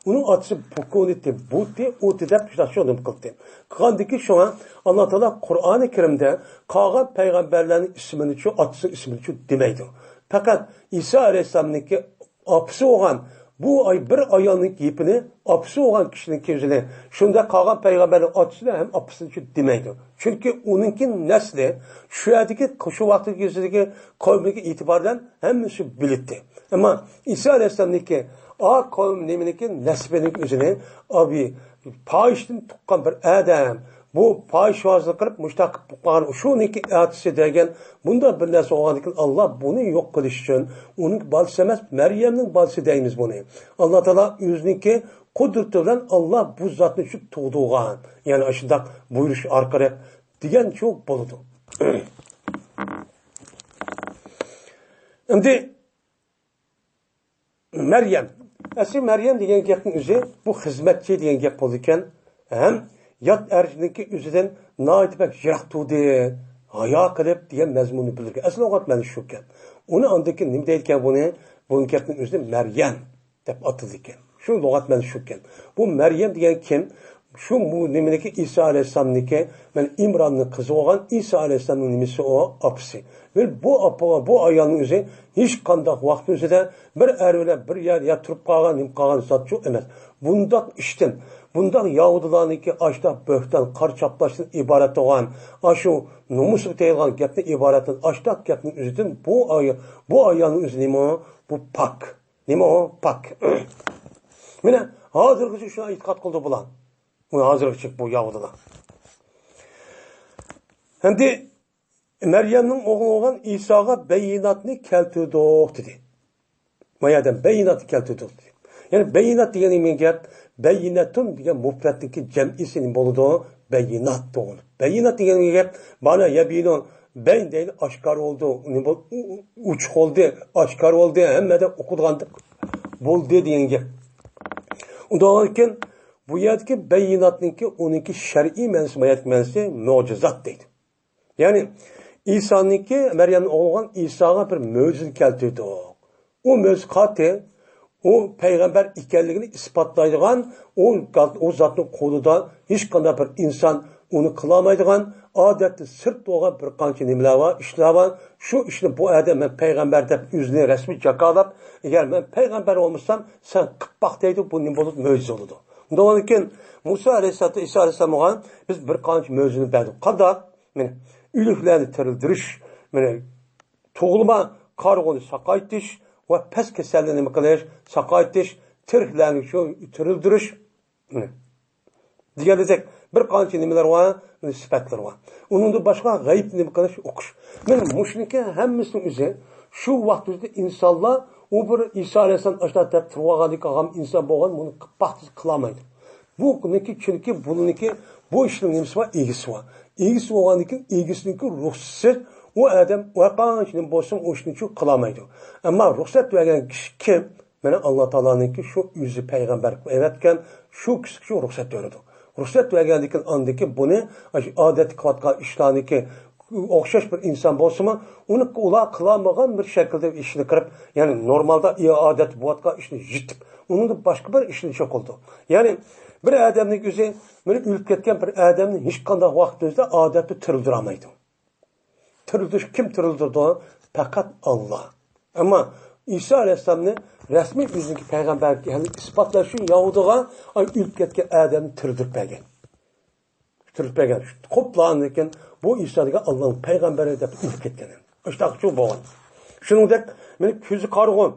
Onun atışı pukuniti buti uti de piştasyonum kıldı. Kandiki şu an Allah Teala Kur'an-ı Kerim'de kağa peygamberlerin ismini şu atışı ismini şu demeydi. Fakat İsa Aleyhisselam'ınki apısı olan bu ay bir ayağının ipini apısı olan kişinin yüzüne şunda kalan peygamberin atısını hem apısını demeydi. Çünkü onunki nesli şu yerdeki şu vakti yüzündeki kavmindeki itibaren hemmisi bilitti. Ama İsa Aleyhisselam'daki A kavmindeki nesbinin yüzüne abi payıştın tukkan bir adam bu payışvazlık kılıp müştak buqqan şuniki atısı degen bunda bir narsa olgandan Allah bunu yok qilish uchun uning balasi emas Meryemning balasi deymiz bunu. Allah Taala o'ziniki qudrati bilan Allah bu zotni shu tug'dirgan. Ya'ni shunday buyurish orqali degan çok bo'ladi. Endi Meryem, asli Meryem degan gapning o'zi bu xizmatchi degan gap bo'ldi ekan. Ham yat erkinlikki o'zidan noitibak yiroq turdi, hayo qilib degan mazmunni bildirgan. Asli o'qat mana shu ekan. Uni andaki nima deyotgan bu gapning o'zi Meryem deb atildi ekan. Shu lug'at mana shu ekan. Bu Meryem degan kim? Şu nimeniki İsa Aleyhisselam'niki ben İmran'ın kızı olan İsa Aleyhisselam'ın nimesi o apısı. Ve bu ayağının üzeri hiç kandak vakti üzerinde bir ervele bir yer yatırıp kalan satçı emez. Bundak işten, bundak Yahudilar'ınki açta böhten, karçaplaştın ibaret olan, aşı numusuk deyilgan gepten ibaretin açta gepten üzerinde bu ayağının üzeri bu pak. Nime o? Pak. Mine hazır şuna itikat kıldı bulan. Bu hazırlık bu Yahudilar. Hem de Meryem'nin oğlu olan İsa'ga beyinatını keltirdik dedi. Maya'dan beyinatı keltirdik dedi. Yani beyinat diyenin gap beyinatun diye mufrattaki cem'isinin boluduğu beyinat doğru. Beyinat diyenin gap bana yabino beyin değil aşkar oldu, uç oldu, aşkar oldu, hem de okuduğandık buldu diyen gap. Ondan olurken bu yerdeki beyinatınki onunki şer'i mensi mucizat deydi. Yani İsa'nınki Meryem'in oğlu olan İsa'ga bir mucize keltirdi. O mucize katı o peygamber ikenligini ispatlaydıgan o zatın kolunda hiç kadar bir insan onu kılamaydıgan adetli sırt doğan bir kançı nimeler var, işler var. Şu işte bu adam ben peygamber de yüzünü resmi cakalap eğer ben peygamber olmuşsam sen kıpbak deydi bu nime olur mucize olurdu. Doğanıken Musa Aleyhisselatü İsa Aleyhisselam'a biz bir kanç mözünü verdik. Kadar ülüklerini terildiriş, toğulma kargonu sakaytiş ve pes keserlerini mıkılış, sakaytiş, tirhlerini terildiriş. Diyelecek bir kanç nimeler var, sıfatlar var. Onun da başka gayb nimeler okuş. Müşrike hemmisinin üzeri şu vaktimizde insanlar o bir İsa Aleyhisselam aşağıda tırvağadık ağam insan boğan bunu kıpaksız kılamaydı. Bu çünkü bununki bu işin nimesi var, ilgisi var. İlgisi olanıkin ilgisininki ruhsat o adam o kançının boşun o işini çok kılamaydı. Ama ruhsat veren kişi kim? Yani Allah Teala'nınki şu yüzü peygamber evetken şu kişi şu ruhsat veriyordu. Ruhsat vergendikin andaki bunu adet kıvatka işlerindeki okşaş bir insan bolsa onu ula kılamagan bir şekilde işini kırıp yani normalde adet buatka işini jitip onun da başka bir işini çok oldu. Yani bir adamın gözü böyle ülüp ketken bir adamın hiç kanda vaktinde adeti tırıldıramaydı. Tırıldır kim tırıldırdı? Fakat Allah. Ama İsa Aleyhisselam'ın resmi yüzündeki peygamber yani ispatlaşı Yahudi'ga ülüp ketken adamı tırıldırıp belgen. Tırıldırıp belgen. Koplanırken bu İsa'da Allah'ın peygamberi de ülüp ketken. İşte şu boğan. Şunun da közü kargon.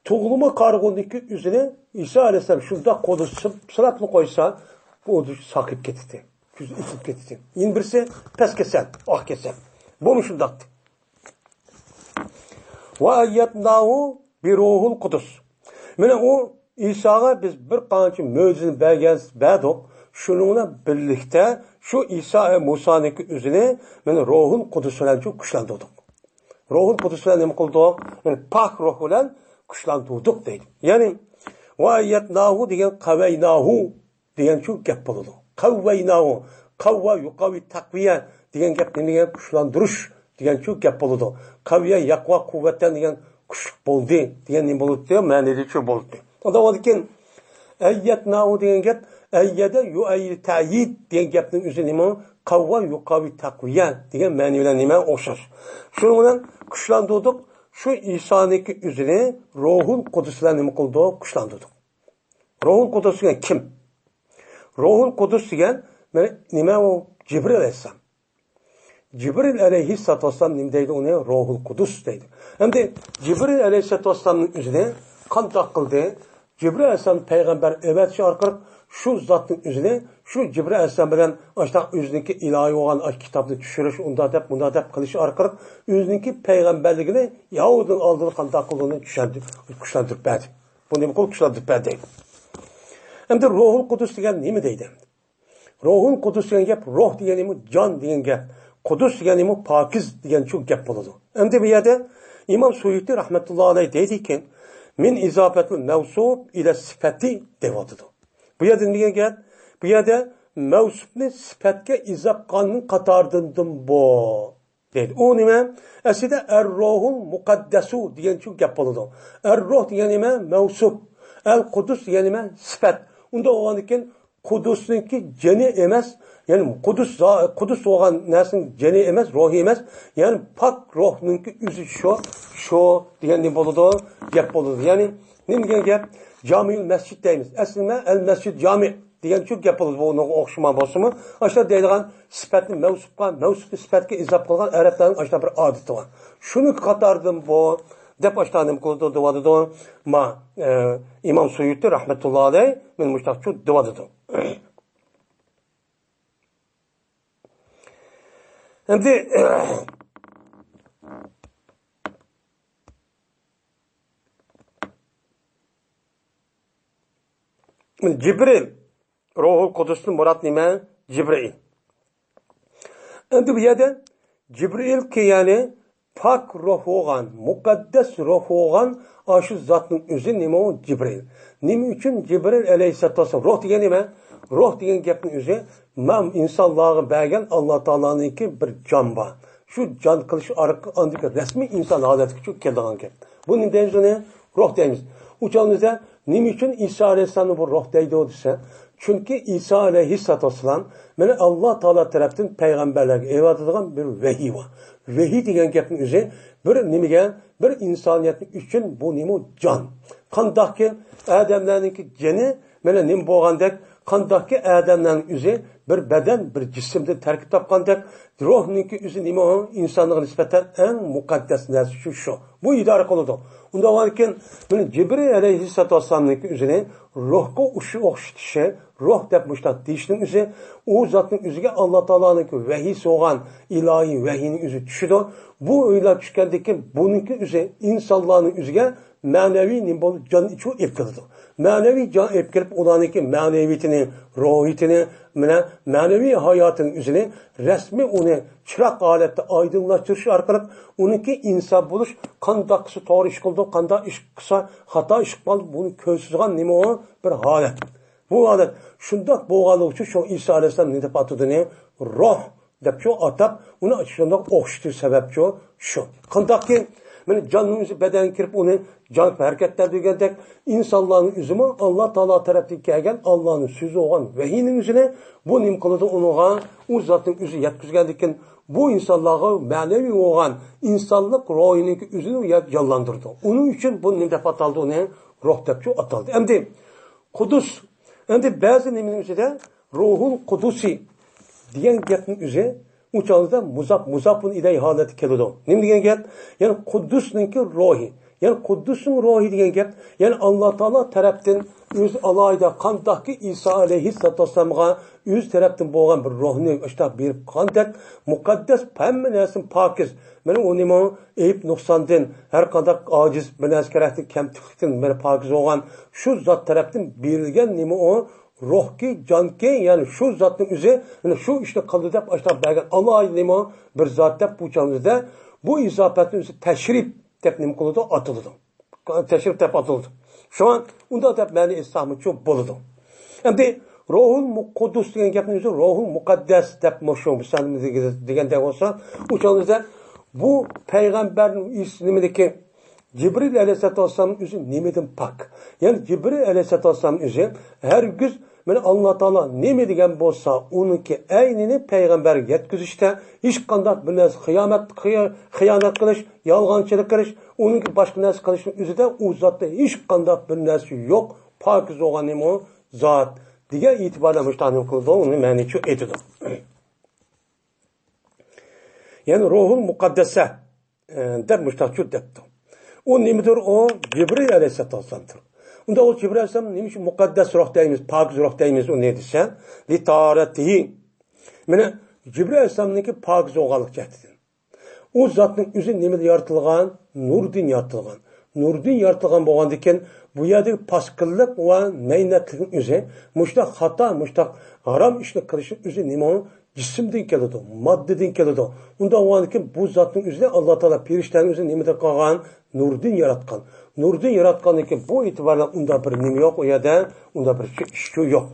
Tuğulma kargondaki üzerine İsa Aleyhisselam şurada kodu sıraplı koysa bu sakıp getirdi. Közü itip getirdi. Yine birisi pes kesen, ah kesen. Bu mu şundaktı? Ve ayyatnahu bir ruhul kudus. Mene o İsa'ga biz bir kançı mucizini verdik. Şununla birlikte şu İsa ve Musa'nınki üzerine mene ruhul kudusuyla çok güçlendirdik. Ruhul kudusuyla ne kıldık? Yani pak ruhuyla kuchlantirdik deydi. Ya'ni va ayatnahu degan qavaynahu degan shu gap bo'ladi. Qavvaynahu, qavva yuqavi taqviya degan gap degan kuchlantirish degan shu gap bo'ladi. Qaviya yaqva quvvatdan degan kuch bo'ldi degan nima bo'ladi degan ma'noda shu bo'ldi. Unda o'zikin ayatnahu degan gap ayyada yu'ayyi ta'yid degan gapning o'zi nima? Qavva yuqavi taqviya degan ma'no bilan nima o'xshash. Shuning bilan kuchlantirdik. Shu Isoniki o'zini Ruhul Qudus bilan nima qildi? Kuchlantirdik. Ruhul Qudus degan kim? Ruhul Qudus degan nima u? Jibril alayhisalom. Jibril alayhissalom nima deydi uni? Ruhul Qudus deydi. Endi Jibril alayhissalomning o'zini qanday qildi? Jibril alayhissalom payg'ambar evatishi orqali shu zotning o'zini shu Jibril alayhissalom bilan o'sha o'ziniki ilohiy bo'lgan kitobni tushirish unda deb bunda deb qilish orqali o'ziniki payg'ambarligini Yahudning oldida qanday qilganini kuchlantirib berdi. Bu nima qilib kuchlantirib berdi? Endi Ruhul Qudus degan nima deydi? Ruhul Qudus degan gap ruh degani jon degan gap. Qudus degani pokiz degan shu gap bo'ladi. Endi bu yerda Imom Suyuti rahmatullohi alayhi deydiki, min izofatul mavsuf ila sifati deyotdi. Bu yerda nima gap? Bu yerda mavsufni sifatga izof qilganning qatoridan bu deydi. U nima? Aslida ar-ruhul muqaddasu degan shu gap bo'ladi. Ar-ruh degani nima? Mavsuf. Al-Qudus degani nima? Sifat. Unda o'g'andikin Qudusniki jini emas, ya'ni Qudus bo'lgan narsaning jini emas, ruhi emas, ya'ni pok ruhningki o'zi shu degan nima bo'ladi? Gap bo'ladi. Ya'ni nima degan gap? Jamiul masjid deymiz. Aslida al-masjid jami' degan shu gap bo'ladi. Bu o'xshama bo'lsa-mu, o'sha deydigan sifatni mavsufni sifatga izof qilgan arablarning o'sha bir odati bor. Shuni qatoridan bu deb ashtanim qildi deydi. Ma Imom Suyuti rahmatullohi alayhi men mushtaqchu deydi. Endi Jibril Ruhul Qudusning murod nima? Jibril. Endi bu yerda Jibril ki ya'ni pak ruh bo'lgan, muqaddas ruh bo'lgan shu zotning o'zi nima? Jibril. Nima uchun Jibril alayhissalom ruh degan nima? Ruh degan gapning o'zi insonlarga bergan Alloh taoloninki bir jon bor. Shu jon qilish orqali rasmiy inson holatiga kelgan gap. Bu nima deymiz uni? Ruh deymiz. Uchamizda nima uchun Iso alayhissalomni bu ruh deydi desa? Chunki Iso alayhissalom mana Alloh taolo tarafdan payg'ambarlarga evatilgan bir vahiy bor. Vahiy degan gapning o'zi bir nimaga? Bir insoniyatning uchun bu nima? Jon. Qandaqki odamlarningki jini mana nima bo'lgandek, qandaqki odamlarning o'zi bir badan, bir jismdan tarkib topgandek, ruhningki o'zi nima? Insonga nisbatan eng muqaddas narsa shu. Bu idora qiladi. Unda o'rkin mana Jibril alayhissalomning o'zini ruhga o'xshatishi, ruh deb mushtaq deyishning o'zi u zotning o'ziga Alloh taoloning vahiy so'g'an ilohiy vahiyning o'zi tushidi. Bu o'ylab tushgandan buningki o'zi insonlarning o'ziga ma'naviy nima bo'lib jon ichu ep keladi. Ma'naviy jon ep kelib ularningki ma'naviyatini, ruhiyatini, mana ma'naviy hayotining o'zini rasmiy uni chiroq holatda oydinlashtirish orqali uniki inson bo'lish, qanday qilsa to'g'ri ish qildi, qanday ish qilsa xato ish qildi, buni ko'rsatgan nima u bir holat. Bu holat shundoq bo'lgani uchun shu Iso alayhisalom nima deb atadini? Ruh deb shu atab uni shundoq o'xshatish sababchi shu. Qandaqki mana jonning o'zi badanga kirib uni jon harakatlar degandek insonlarning o'zimi Alloh taolo tarafdan kelgan Allohning so'zi bo'lgan vahiyning o'zini bu nim qiladi unga u zotning o'zi yetkazgandan bu insonlarga ma'naviy bo'lgan insonlik ruhining o'zini jonlantirdi. Uning uchun bu nim deb ataldi, uni ruh deb ataldi. Endi Qudus, endi ba'zi nimada Ruhul Qudusi degan gapning o'zi uçağızda muzafun ilay haleti keladi. Nima degan gap? Yani Quddusninki ruhi. Yani Quddusning ruhi degan gap, yani Alloh taolo tarafdan o'z alayda qandaqki Iso alayhissalomga o'z tarafdan bo'lgan bir ruhni ishtaq berib qandak muqaddas hamma narsa pokiz. Mana u nima ayb nuqsondan har qanday ojiz bilan kerakli kamtiklikdan mana pokiz bo'lgan shu zot tarafdan berilgan nima o ruhki, jonki, yani shu zotning o'zi mana shu ishni qildi deb ishtaq bergan Alloh nima bir zot deb bu chamizda bu izofatni o'zi tashrif deb nima qiladi? Atiladi. teşrif deb atıldı. Şu an unda deb ma'ni etsamı çok bo'ladi. Endi Ruhul Muqaddis degan gapni o'zi Ruhul Muqaddas deb mo'shu deganda bo'lsa, o'shaningizda bu payg'ambarning ismidagi Cibril Aleyhisselam o'zi nimadan pak? Ya'ni Cibril Aleyhisselam o'zi hargiz mana Alloh taolo nima degan bo'lsa, uniki aynini payg'ambarga yetkazishda hech qanday bir narsa xiyonat qilish, yolg'onchilik qilish, uniki boshqa narsa qilishning o'zida u zotda hech qanday bir narsa yo'q. Pokiz bo'lgan nima zot degan e'tiborda mushtanim qildi, uni ma'ni shu aytdi. Ya'ni Ruhul Muqaddasa deb mushtaqchu debdi. O nimadir o Cibril Aleyhisselam'dır. Unda o Cibril Aleyhisselam nima uchun muqaddas ruh deymiz, pokiz ruh deymiz, o ne desa, li taratihi. Mana Cibril Aleyhisselam'niki pokiz o'g'anlik jihatidan. O zotning o'zi nimada yaratilgan? Nurdan yaratilgan. Nurdan yaratilgan bo'lgandan bu yerdagi pasqillik va maynatlikning o'zi mushtaq xato, mushtaq harom ishni qilishning o'zi nima? Jismdan keladi, moddadan keladi. Unda o'g'anlik bu zotning o'zi Alloh taolo perishtaning o'zi nimada qolgan? Nurdan yaratgan. Nurdan yaratgandan keyin bu e'tiborda unda bir nima yo'q, u yerda unda bir ish yo'q.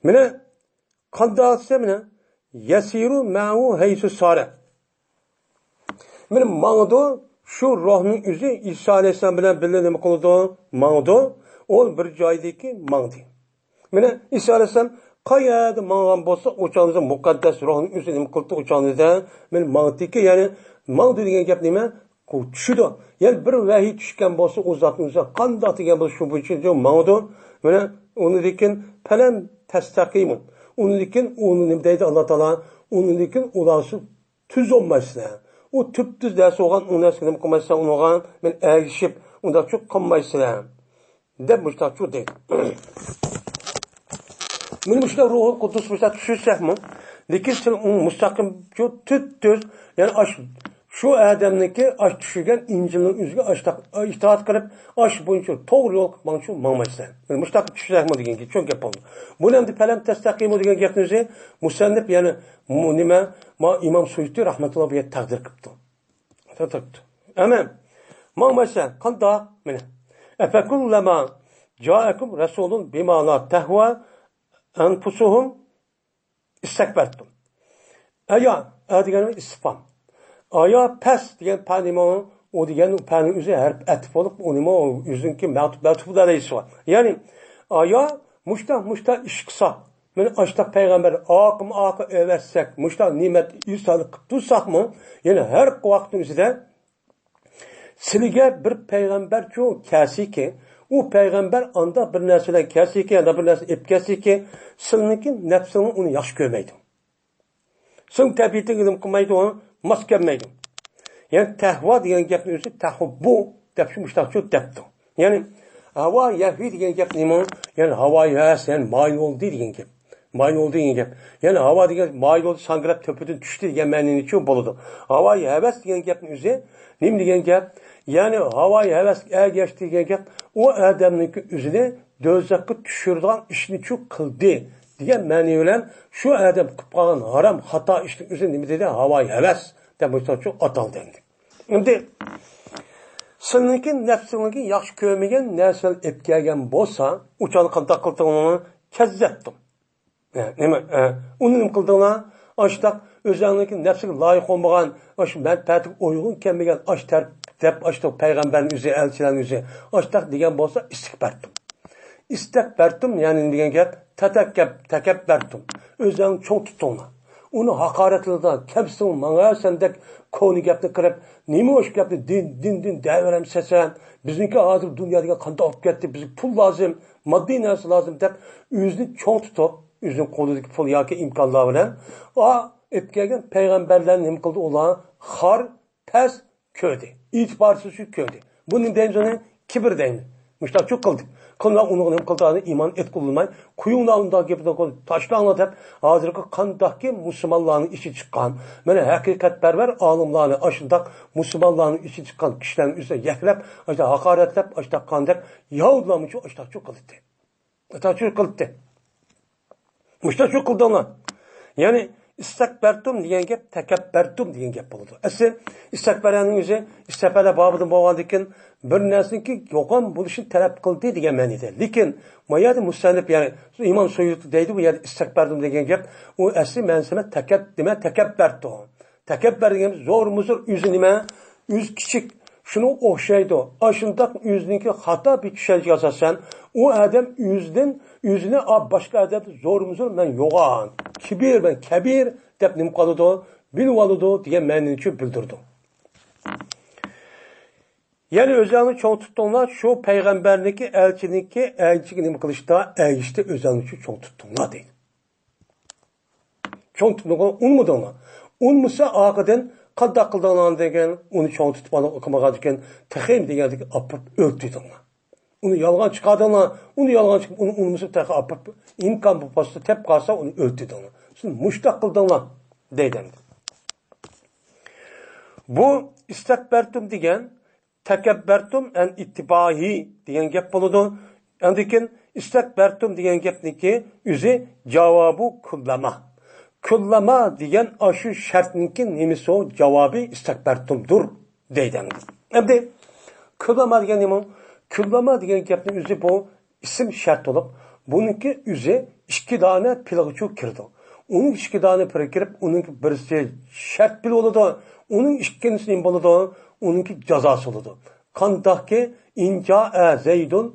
Mana qandaqsa mana yasiru ma'u haysu sara. Mana mangdo shu ruhning o'zi Isa alayhisalom bilan birga nima qildi? Mangdo, o bir joydagi mangdi. Mana Isa alayhisalom qayerda mang'an bo'lsa, o'changizda muqaddas ruhning o'zi nima qildi? O'changizda men mangdiki, ya'ni mangdi degan gap nima? Tushdi. Ya'ni bir vahiy tushgan bo'lsa, o zotning o'zi qanday degan bo'lsa, shu bo'yicha mangdi. Mana uni lekin falan tastaqim. Uni lekin uni nima deydi Alloh taolo? Uni lekin ularsi tuz olmaysizlar. O tüp-tüz ders olgan o narsa nima qilmaysan, unga men ergishib, unda çok qilmaysizlar. Deb mushtaqchu deydi. Мен мышта Ruhul Quddus mышта tushsakmi? Lekin siz mustaqim shu tüt-tüz, ya'ni shu odamniki tushgan Injilning o'ziga itoat qilib, bo'yicha to'g'ri yo'l qilmoqchi bo'lmaysan. Mustaqim tushsakmi deganki, cho'ng gap bo'ldi. Buni ham falam tastaqim degan gapni o'zi musannif, ya'ni nima imom Suyuti rahmatulloh alayhi taqdir qilibdi. Taqdir. Ama bo'lmaysan, qandoq? Mana afakullama ja'akum rasulun bima la tahwa anfusuhum istakbartum. Aya degan istifam. Aya pes degan panimo, o degan paning o'zi harf atf bo'lib, unimo o'zinki ma'tuf darajasi bor. Ya'ni aya mushta ish qilsa, mana ashtaq payg'ambar oqim evasak, mushta ne'mat irsalik qilib tursaqmi, yana har vaqtning o'zida sizga bir payg'ambarchu kasiki, u payg'ambar anda bir narsalar kasiki, anda bir narsa epkasiki, sizniki nafsini uni yaxshi ko'rmaydi. Sen tabiatingni nima qilmaydi, mos kelmaydi. Ya'ni tahvo degan gapni o'zi tahubbu deb mushtaqchu debdi. Ya'ni havo yahvi degan gap nima? Ya'ni havo yas, ya'ni mayol degan gap. Mayol degan gap. Ya'ni havo degan mayol sangrab to'pidan tushdi degan ma'noni chu bo'ladi. Havo havas degan gapni o'zi nima degan gap? Ya'ni havo havas ergash degan gap o odamning o'zini do'zaxga tushiradigan ishni chu qildi degan ma'no bilan shu odam qilib qolgan harom xato ishni o'zi nima dedi? Havo havas deb o'shachu ataldi. Endi sizniki nafsingizni yaxshi ko'rmagan narsa ep kelgan bo'lsa, uchani qanday qildinglar? Kazzabdim. Nima? Uni nima qildinglar? Ashtaq o'zingizniki nafsiga loyiq bo'lmagan, shu manfaatga uyg'un kelmagan deb ashtaq payg'ambarning o'zi, elchilarning o'zi ashtaq degan bo'lsa istakbartum, ya'ni degan gap takabbartum. O'zingni cho'ng tutdinglar. Uni haqoratladan kamsin menga sendek koni gapni qilib, nima o'sh gapni din davram sasan, bizniki hozir dunyoga qanday olib ketdi, bizga pul lozim, moddiy narsa lozim deb o'zini cho'ng tutib, o'zining qo'lidagi pul yoki imkonlar bilan etgan payg'ambarlar nima qildi? Ular xor pas ko'rdi, e'tiborsiz ko'rdi. Buni deymiz, uni kibr deymiz. Mushtaqchu qildi. Qanday uni nima qildi? Iymon etqilmay, quyunglar unda gapni tashlanglar deb, hozirgi qandaqki musulmonlarning ichi chiqqan, mana haqiqatparvar olimlarni ashundaq musulmonlarning ichi chiqqan kishilarni o'ziga yaklab, haqoratlab, ashtaqandek yahudlarni chu ashtaqchu qildi. Ashtaqchu qildi. Mushtaqchu qildilar. Ya'ni istakbartum degan gap takabbartum degan gap bo'ladi. Asli istakbarning o'zi istakbara bobidan bo'lgandan bir narsaniki yo'qon bo'lishini talab qildi degan ma'noda. Lekin bu yerda musannif ya'ni Imom Suyuti deydi bu yerda istakbartum degan gap u asli ma'nosi takabbartum. Takabbar degan zo'r-muzur o'zi nima? O'z kichik shuni o'xshaydi. Ashundoq o'ziniki xato bir tushunchaga asosan u odam o'zini boshqa odamni zo'r-muzur men yo'g'on, kibir ben kabir deb nim qoladi, bilib oladi degan ma'noni bildirdi. Ya'ni o'zlarini cho'ng tutdinglar, shu payg'ambarniki, elchiga nima qilishda, ayishda o'zlarini cho'ng tutdinglar deydi. Cho'ng tutdinglar, unmudinglar. Unmasa oqidan qanday qildinglar degan, uni cho'ng tutib olmagan ekan, taxim degandagi opib o'ltirdinglar. Uni yolg'on chiqardinglar, uni unmasa taxi opib imkon bu posta tep qolsa uni o'ltirdinglar. Siz mushtaq qildinglar deydi. Bu istakbartum degan takabbartum an ittibahi degan gap bo'ladi. Andikin istakbartum degan gapniki o'zi javobi kullama. Kullama degan shu shartniki nimasi o javobi istakbartumdur deydi. Endi kullama degan nima? Kullama degan gapning o'zi bu ism shart bo'lib, buniki o'zi ikki dona pilg'ichu kirdi. Uning ikki dona pil kirib, uning birisi shart pil bo'ladi, uning ikkinchisi nima bo'ladi? Uningki jazosi bo'ladi. Qandaqki inja zaydun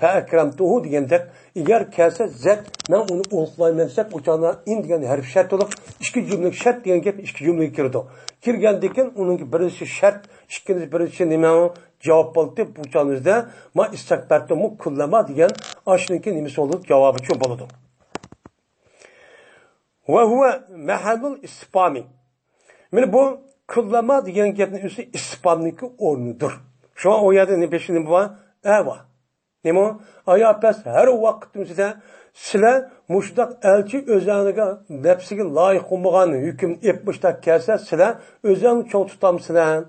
fa akramtuhu degandek, agar kelsa zat men uni o'qlayman desa, o'chana in degan harf shart bo'lib, ikki jumla shart degan gap ikki jumlaga kirdi. Kirgandan uning birisi shart, ikkinchisi nima javob bo'ldi. Bu chanizda ma istakbartum kullama degan ashniki nimasi bo'ladi? Javobi shu bo'ladi. Va huwa mahallul istifami. Mana bu kullama degan gapning o'zi istifomniki o'rnidir. Şu o yerda ne peşinde bu var? Eva. Nima? Ayapes her vaqtimizda sizlar mushdaq elchi o'zlariga nafsiga loyiq bo'lmagan hukm etmoqda kelsa, sizlar o'zlaringizni cho'ng tutamsizlar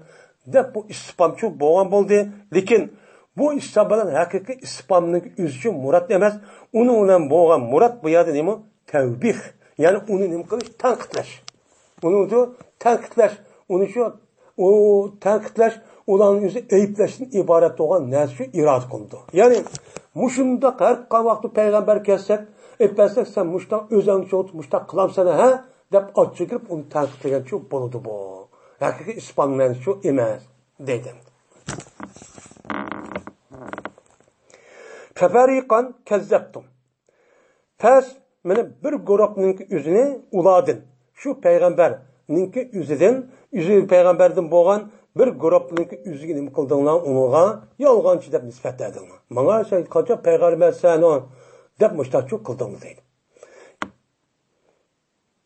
deb bu istifomchi bo'lgan bo'ldi. Lekin bu istifom bilan haqiqiy istifomning o'zi uchun murod emas. Uni bilan bo'lgan murod bu yerda nima? Tavbih. Ya'ni uni nima qilish? Tanqidlash. Uni tanqidlash. Uni shu o tanqidlash ularning o'zi ayblashdan iborat bo'lgan narsa irod qildi. Ya'ni mushunda har vaqt payg'ambar kelsak, aytsak sen mushtaq o'zing cho'tib mushtaq qilamsan ha deb ochchigirib uni tanqidlagan shu bo'ladi bu. Haqiqiy ispanman shu emas deydi. Fafariqan kazzabtum. Fas mana bir guruhning o'zini uladin. Shu payg'ambarning o'zidan, o'zi payg'ambardan bo'lgan bir guruhning o'ziga nima qildinglar, unga yolg'onchi deb nisbatladinglar. Menga sen qancha payg'ambarsan deb mushtaqchu qildinglar deydi.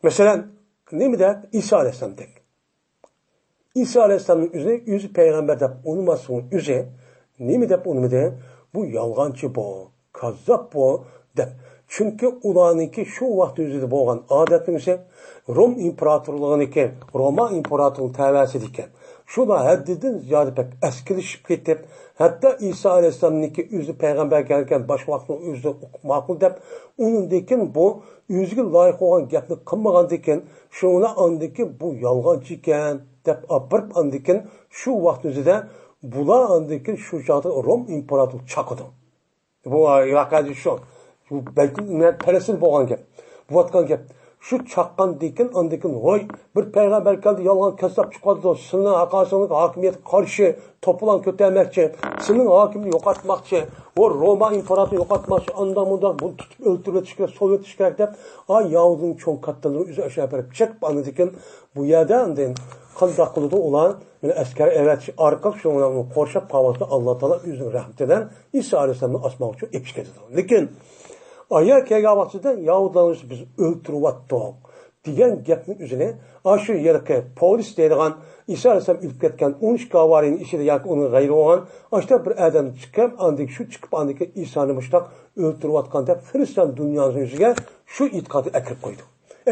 Masalan, nima deb Isa alayhisalomdek. Isa alayhisalomning o'zi payg'ambar deb unmasin, o'zi nima deb unmadi? Bu yolg'onchi bu, kazzab bu deb. Chunki ularniki shu vaqt o'zida bo'lgan odatning o'zi Rom imperatorliginiki, Roma imperatorligining tavasi ekan. Şular haddidan ziyade pek eskilişip ketip, hatta İsa Aleyhisselam'niki özü peygamber gelirken baş vaktini özü makul dep, onun dekin bu özgü layık olan gapni kılmagan dekin, şuna andaki bu yalgancı iken dep apırp andikin şu vakt özüde bula andikin şu çağda Rom imparator çakıdı. Bu vakaydı şu. Belki peresil boğan gap. Bu vatkan gap. Şu çaqqan dekin, andikin, oy, bir peygamber geldi, yalan kasap çıkardı, senin hakasınlık hakimiyeti karşı topulan kötülemekçi, senin hakimini yok atmakçı, o Roma imparatoru yok atmakçı, andan bunu tutup öldürüp çıkıyor, Sovyet çıkıyor dep, ay Yahud'un çoğun katlarını üzü aşağı yaparak çekip andikin, bu yerde andin, kandak kılıdı olan, yani askeri evet, arka şundan korşak pavası Allah Teala üzüm rahmet eden, İsa Aleyhisselam'ın asmak için epişk edildi. Lakin, Aya kelgavatsida Yahudlarni biz o'ltirib degan gapning o'zini shu yerga polis deydigan Isa alayhisalom ilib ketgan 13 avariyaning ichida yoki uni g'ayri bo'lgan ashta bir odam chiqib, andik shu chiqib andiki Isoni mushtaq o'ltirib deb xristian dunyosining o'ziga shu e'tiqodni akirib qo'ydi.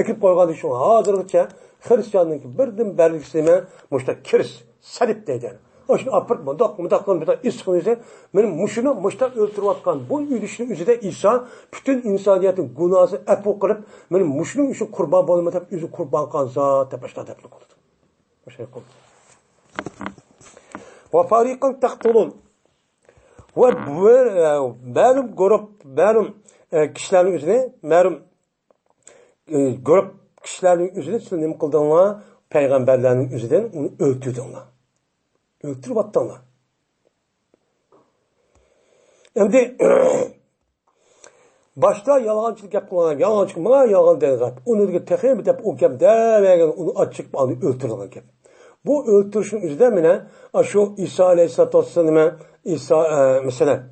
Akirib qo'yganda shu hozirgacha xristianning birdan barlikisini mushtaq kiris salib deydi. Aşını apırt mıdak iskınızı benim muşunu muşta öldürüp atkan. Bu yürüyüşün üzerinde İsa bütün insaniyetin günahı epo kırıp benim muşunun işi kurban bulmadan yüzü kurban kanza tepeşte teplik oldu. Bu şey oldu. Ve farikan taktulun. Ve benim grup benim kişilerin üzerine benim grup kişilerin üzerine siz ne kıldınlar? Peygamberlerin üzerinden onu öldürdünler. Öldürüp attılar. Şimdi başta yalancılık yaptılar. Yalancılık bana yalan dediler. Onu da tekrar edip o gap demegen onu açık bağlı öldürdüler gap. Bu öldürüşün üzerinden mine şu İsa Aleyhisselatü Vesselam'a mesela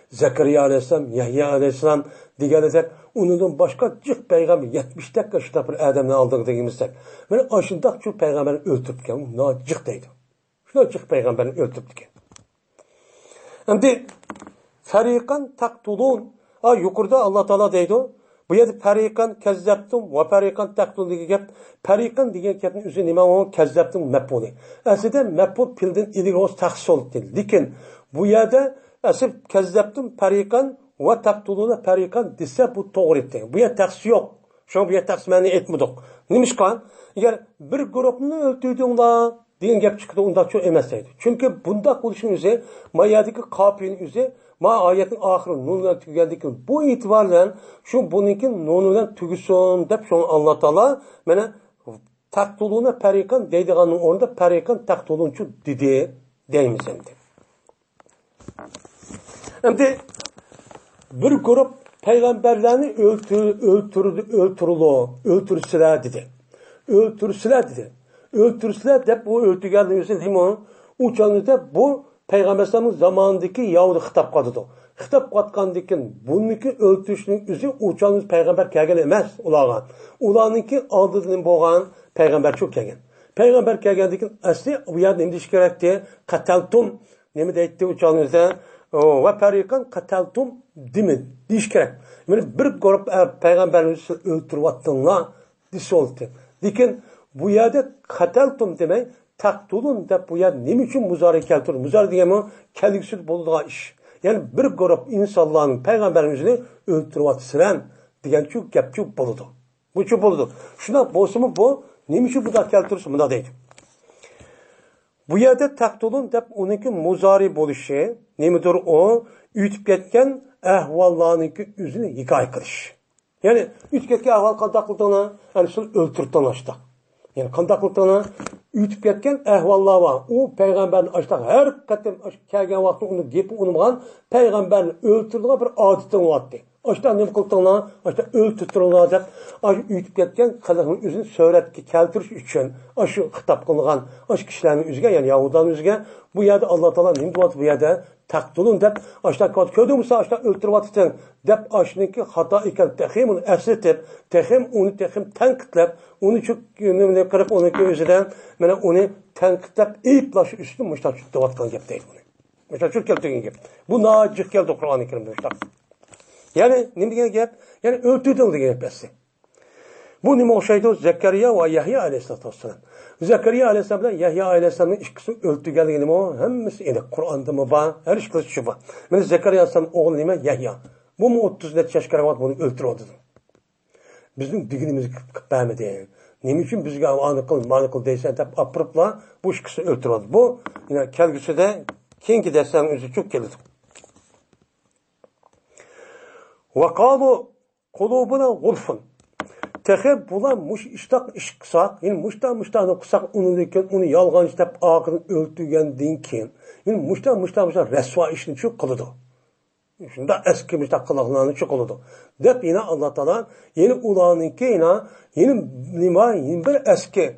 Zekeriya Aleyhisselam, Yahya Aleyhisselam diğerler ondan başka cık peygamber 70 dakika şu tapır Adem'den aldığı dediğimizde ben aşındak şu peygamberi öldürtken ona cık deydi. Şuna cık peygamberini öldürtken. Şimdi farikan taktulun yukarıda Allah Teala deydi. Bu yerde farikan kezzeptum ve farikan taktulun diye gap. Farikan diye gapın üzerine nima o kezzeptum mepuni. Aslında mepun pilden ilgili o tahsis oldu. Lakin bu yerde asıl kezzeptum farikan ve taktuluna farikan dese bu doğru etti. Bu yer tahsis yok. Şu an bu yer tahsis mani etmedik. Nimişkan? Eğer bir grupunu öldürdüğünde degan gap chiqdi, unda çok emas deydi. Çünkü bunda bo'lishning o'zi mayadagi qopiyning o'zi ma oyatning oxiri nun bilan tugagandan keyin bu e'tibordan shu buniki nun bilan tugusin deb shu Alloh taolo mana taqtuluna pariqan deydiganning o'rnida pariqan taqtulunchu dedi deymiz endi. Endi bir grup peygamberlerini öldürürsüler dedi. Öldürürsüler dedi. Öldürürsüler de bu öldürgenliğinizi limon uçanızda bu Peygamberimiz zamanındaki Yahudi hitap kadıdı. Hitap katkandıkken bununki öldürüşünün üzü uçanız peygamber kelgen emez ulağa. Ulağınınki aldığının boğan peygamber çok kelgen. Peygamber kelgendikken asli bu yer neymiş gerekti? Kataltum nemi de etti uçanızda ve perikan kataltum dimi diş gerek. Yani bir grup peygamberimizi öldürüp attığına diş oldu. Dikin bu yerde kataltum demek taktulun da bu yer ne için muzari keltir? Muzari diyemem kelliksiz bulduğu iş. Yani bir grup insanların peygamberimizini öldürüp atsıran diyen çok gap çok buldu. Bu çok buldu. Şuna bozumu bu ne için bu da keltirsin buna değil. Bu yerde taktulun da onunki muzari buluşu nemidir o? Ütüp ketken ahvallarınki yüzünü hikaye kılış. Yani ütüp ketken ahval kandaklığına yani şunu öldürtten açtık. Yani kandaklığına ütüp ketken ahvallar var. O peygamberin açtık her katim kelgen vakti onu gepi unutmadan peygamberin öldürdüğü bir adetten olattı. Açta ne kıltığına, açta öldürtürüler dep, ütüp ketken kadının yüzünü söyletki keltiriş için, aşı hitap kılgan, aşı kişilerin yüzüge, yani Yahudanın yüzüge, bu yerde Allah Teala ne diyor bu yerde taktulun dep, açta köydü müsa, açta öldürüp atın dep, aşınınki hata iken tehim onu esletip, onu tenkitlep, onu çok ne kırıp onu gözüden, onu tenkitlep, iyiplaşı üstü müştak çıktı vatkan gep değil bunu. Müştak çok geldiğin gibi. Bu nacık geldi Kur'an-ı Kerim'de müştak. Yani ne degen gap? Yani öldürdün degen gapsi. Bu nima o'xshaydi? Zekeriya va Yahya alayhissalom. Zekeriya alayhissalom bilan Yahya alayhissalomning ikkisi o'ldirganligi nima? Hammasi edi. Qur'onda bor, har ikkisi shu bor. Mana Zekeriya alayhissalom o'g'li nima? Yahya. Bu mu 30 necha yoshga vaqt buni o'ldirdi. Bizning diginimizni qilmadi. Nima uchun bizga ma'ni qil deysan deb apiriblar, bu ikkisi o'ldirdi. Bu yana kelgusida keyingi darslarning o'zi çok keladi. وَقَالُوا قُلُوبُنَا غُلْفٌ Tehib bular muş iştaq iş qısak, yani muştağını qısak onu yalğancı deb ağırını öldürgenden keyin, yani muştağ resva işini çok qılıdı. Şunda eski muştaq qılaqlarını çok qılıdı. Dep yine Allah Teala yeni ulanınki yeni nima bir eski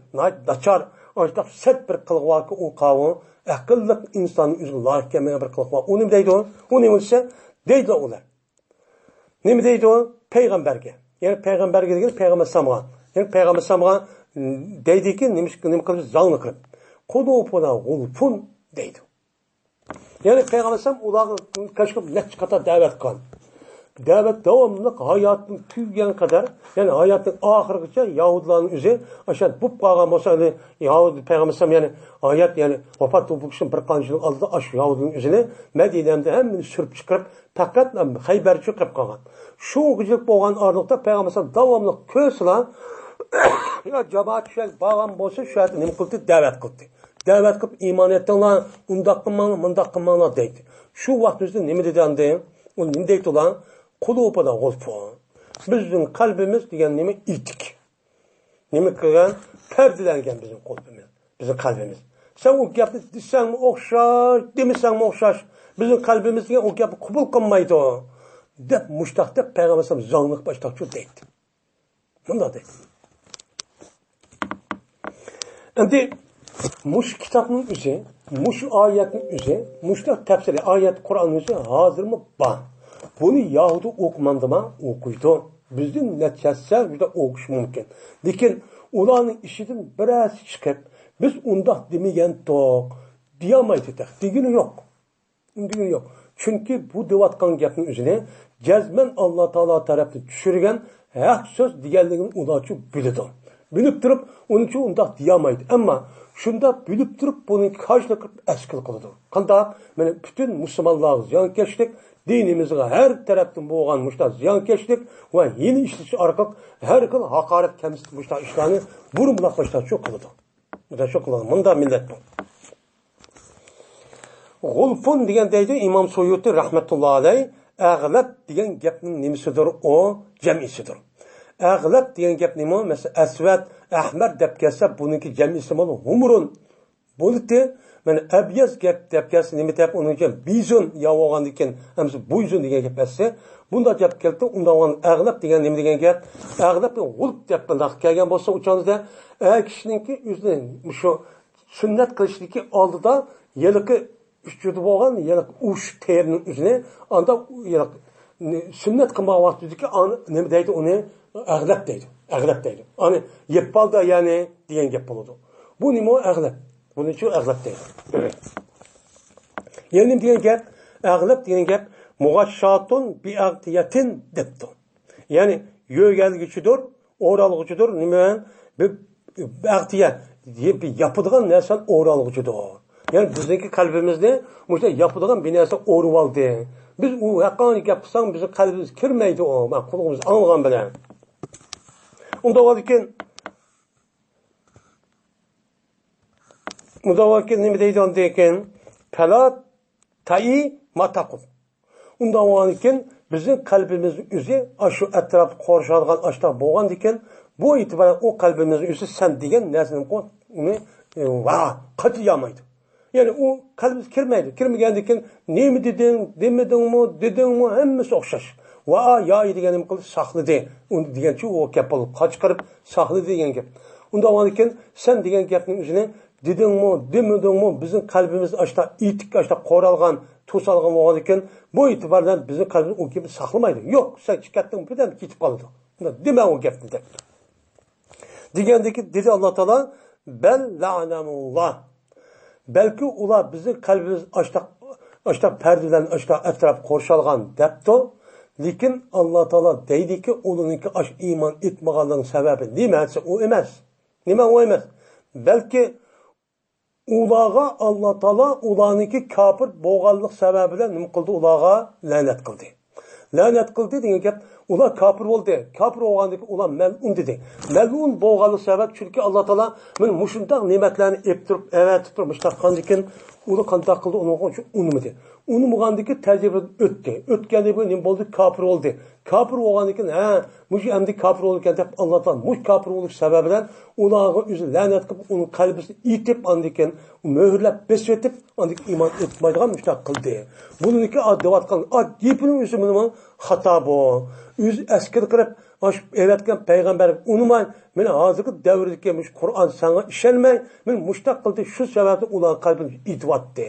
naçar açtaq set bir qılıq var ki o qavun aqıllı insanın üzünü layık gelmeyen bir qılıq var. O ne deydi o? O ne olsa deydi olar. Ne deydi o? Peygamberge. Yani peygamberge degen peygamber samğa. Yani peygamber samğa deydi ki nima qilib zalni qilib. Qulupuna gulfun deydi. Yani peygamber sam ularni kashqib necha qator da'vat qilgan. davet davomli hayotning tugagan qadar, ya'ni hayotning oxirigacha Yahudilarning o'zi o'sha bo'lib qolgan bo'lsa, Yahudi payg'ambar ya'ni hayot, ya'ni vafot bo'lishdan bir qancha yil oldin shu Yahudining o'zini Madinada hammani surib chiqarib, faqat Xaybarchi qilib qolgan. Shu g'ijib bo'lgan orliqda payg'ambar davomli ko'slar ya jamoat shak bo'lgan bo'lsa, shu yerda nima qildi? Da'vat qildi. Da'vat qilib iymon etdinglar, undoq qilmanglar, bundoq qilmanglar deydi. Shu vaqtda nima dedi endi? U nima deydi ular? Qulubida g'ulfun. Bizning qalbimiz degan nima? Itik. Nima qilgan? Perdilangan bizning qalbimiz. Bizning qalbimiz. Sen o gapni desangmi o'xshash, demasangmi o'xshash. Bizning qalbimiz degan o gapni qabul qilmaydi. Deb mushtaqda payg'ambar zonliq boshdoqchi deydi. Bunda deydi. Endi mush kitobning o'zi, mush oyatning o'zi, mushta tafsiri oyat Qur'onning o'zi hozirmi bor. Buni Yahudi o'qimandimi? O'qiydi. Bizning natijasi juda o'qish mumkin. Lekin ularning ishidan biroz chiqib, biz undoq demagan to'q deyamaydi. Degani yo'q. Degani yo'q. Chunki bu deyotgan gapning o'zini jazman Alloh taolo tarafdan tushirgan haq so'z deganligini ularchi biladi. Bilib turib, uning uchun undoq deyamaydi. Ammo shunda bilib turib, buni qarshi qilib askil qiladi. Qanday? Mana butun musulmonlar ziyonkashlik, dinimizga har tarafdan bo'lgan mushta ziyonkashlik va yeni ishlash orqali har xil haqorat kamsit mushta ishlarni burunlab boshqa shu qiladi. Buda shu qiladi. Bunda millat bu. G'ulfun degan deydi Imom Suyuti rahmatullohi alayh, ag'lab degan gapning nimasidir? O jamisidir. Ag'lab degan gap nima? Masalan, asvat, ahmar deb kelsa, buniki jamisi bo'l humrun. Bo'ldi. Mana abyaz gap deb kelsa, nima deb uningcha bizun yo'g'on ekan, hamsi buyzun degan gap esa, bunda gap keldi, unda ag'lab degan nima degan gap? Ag'lab g'ulb deb bundoq kelgan bo'lsa, uchonda kishiningki o'zining shu sunnat qilishligi oldida yiliqi uchudi bo'lgan, yiliq ush terning o'zini, anda yiliq sunnat qilmoq vaqtidagi nima deydi uni? Ag'lab deydi. Ag'lab deydi. Ani yepalda ya'ni degan gap bo'ladi. Bu nima ag'lab? Buning uchun ag'lab deydi. Ya'ni degan gap, ag'lab degan gap mughashshatun bi'aqtiyatin debdi. Ya'ni yo'galgichidir, o'ralg'ichidir, nima? Bi'aqtiya deb yapadigan narsa o'ralg'ichidir. Ya'ni bizdagi qalbimizni o'sha yapadigan bir narsa o'rib oldi. Biz u haqqoniy gap qilsang, bizning qalbimiz kirmaydi o. Men qulog'imiz anglagan bilan. Unda vakin nima deydi onda ekan? Palat ta'i mataqul. Unda vakin bizning qalbimiz o'zi shu atrof qorishadigan ashta bo'lgan ekan, bu e'tiboran o qalbimiz o'zi sen degan narsani uni va qatiyamaydi. Yani o qalbimiz kirmaydi. Kirmagandan keyin nima deding, dedingmi, hammasi o'xshash. Va ya deganim qilib saqladi. Uni degancha o gap bo'lib qochqirib saqladi degan gap. Unda o'ykin sen degan gapning o'zini dedingmi, demedingmi, bizning qalbimiz ashta etik ashta qoralgan, to'salgan bo'lgan ekan, bu e'tibordan bizning qalbimiz o gapni saqlamaydi. Yo'q, sen chiqatding birdan ketib qoladi. Unda dema o gapni deb. Degandiki dedi Alloh taolo bal la'namullah. Belki ular bizning qalbimiz ashta perdedan ashta atrof qo'rshalgan debdi. Lekin Alloh taolo deydiki, ularningki iymon etmaganligining sababi nimasi? U emas. Nima u emas? Balki ularga Alloh taolo ularningki kofir bo'lganlik sababidan nima qildi? Ularga la'nat qildi. La'nat qildi degan gap, ular kofir bo'ldi. Kofir bo'lgandiki ular mal'un dedi. Mal'un bo'lganlik sabab chunki Alloh taolo men mushundaq ne'matlarni turib, avatib turib mustaqildan ekan, uni qanday qildi, uni uchun unimidi. Unimgandiki tajriba o'tdi. O'tgandan keyin nima bo'ldi? Kofir bo'ldi. Kofir bo'lgandan keyin, mush endi kofir bo'lgan deb Alloh taolo mush kofir bo'lish sababidan ularga o'zi la'nat qilib, uning qalbini itib andikan möhürlab besvetib, andik iymon etmaydigan mushtaq qildi. Buniki deyotgan gapining o'zi nima? Xato bu. O'z askar qilib, evatgan payg'ambar unimay, men hozirgi davrdagi mush Qur'on senga ishonmay, men mushtaq qildi, shu sababdan ular qalbini ityapti.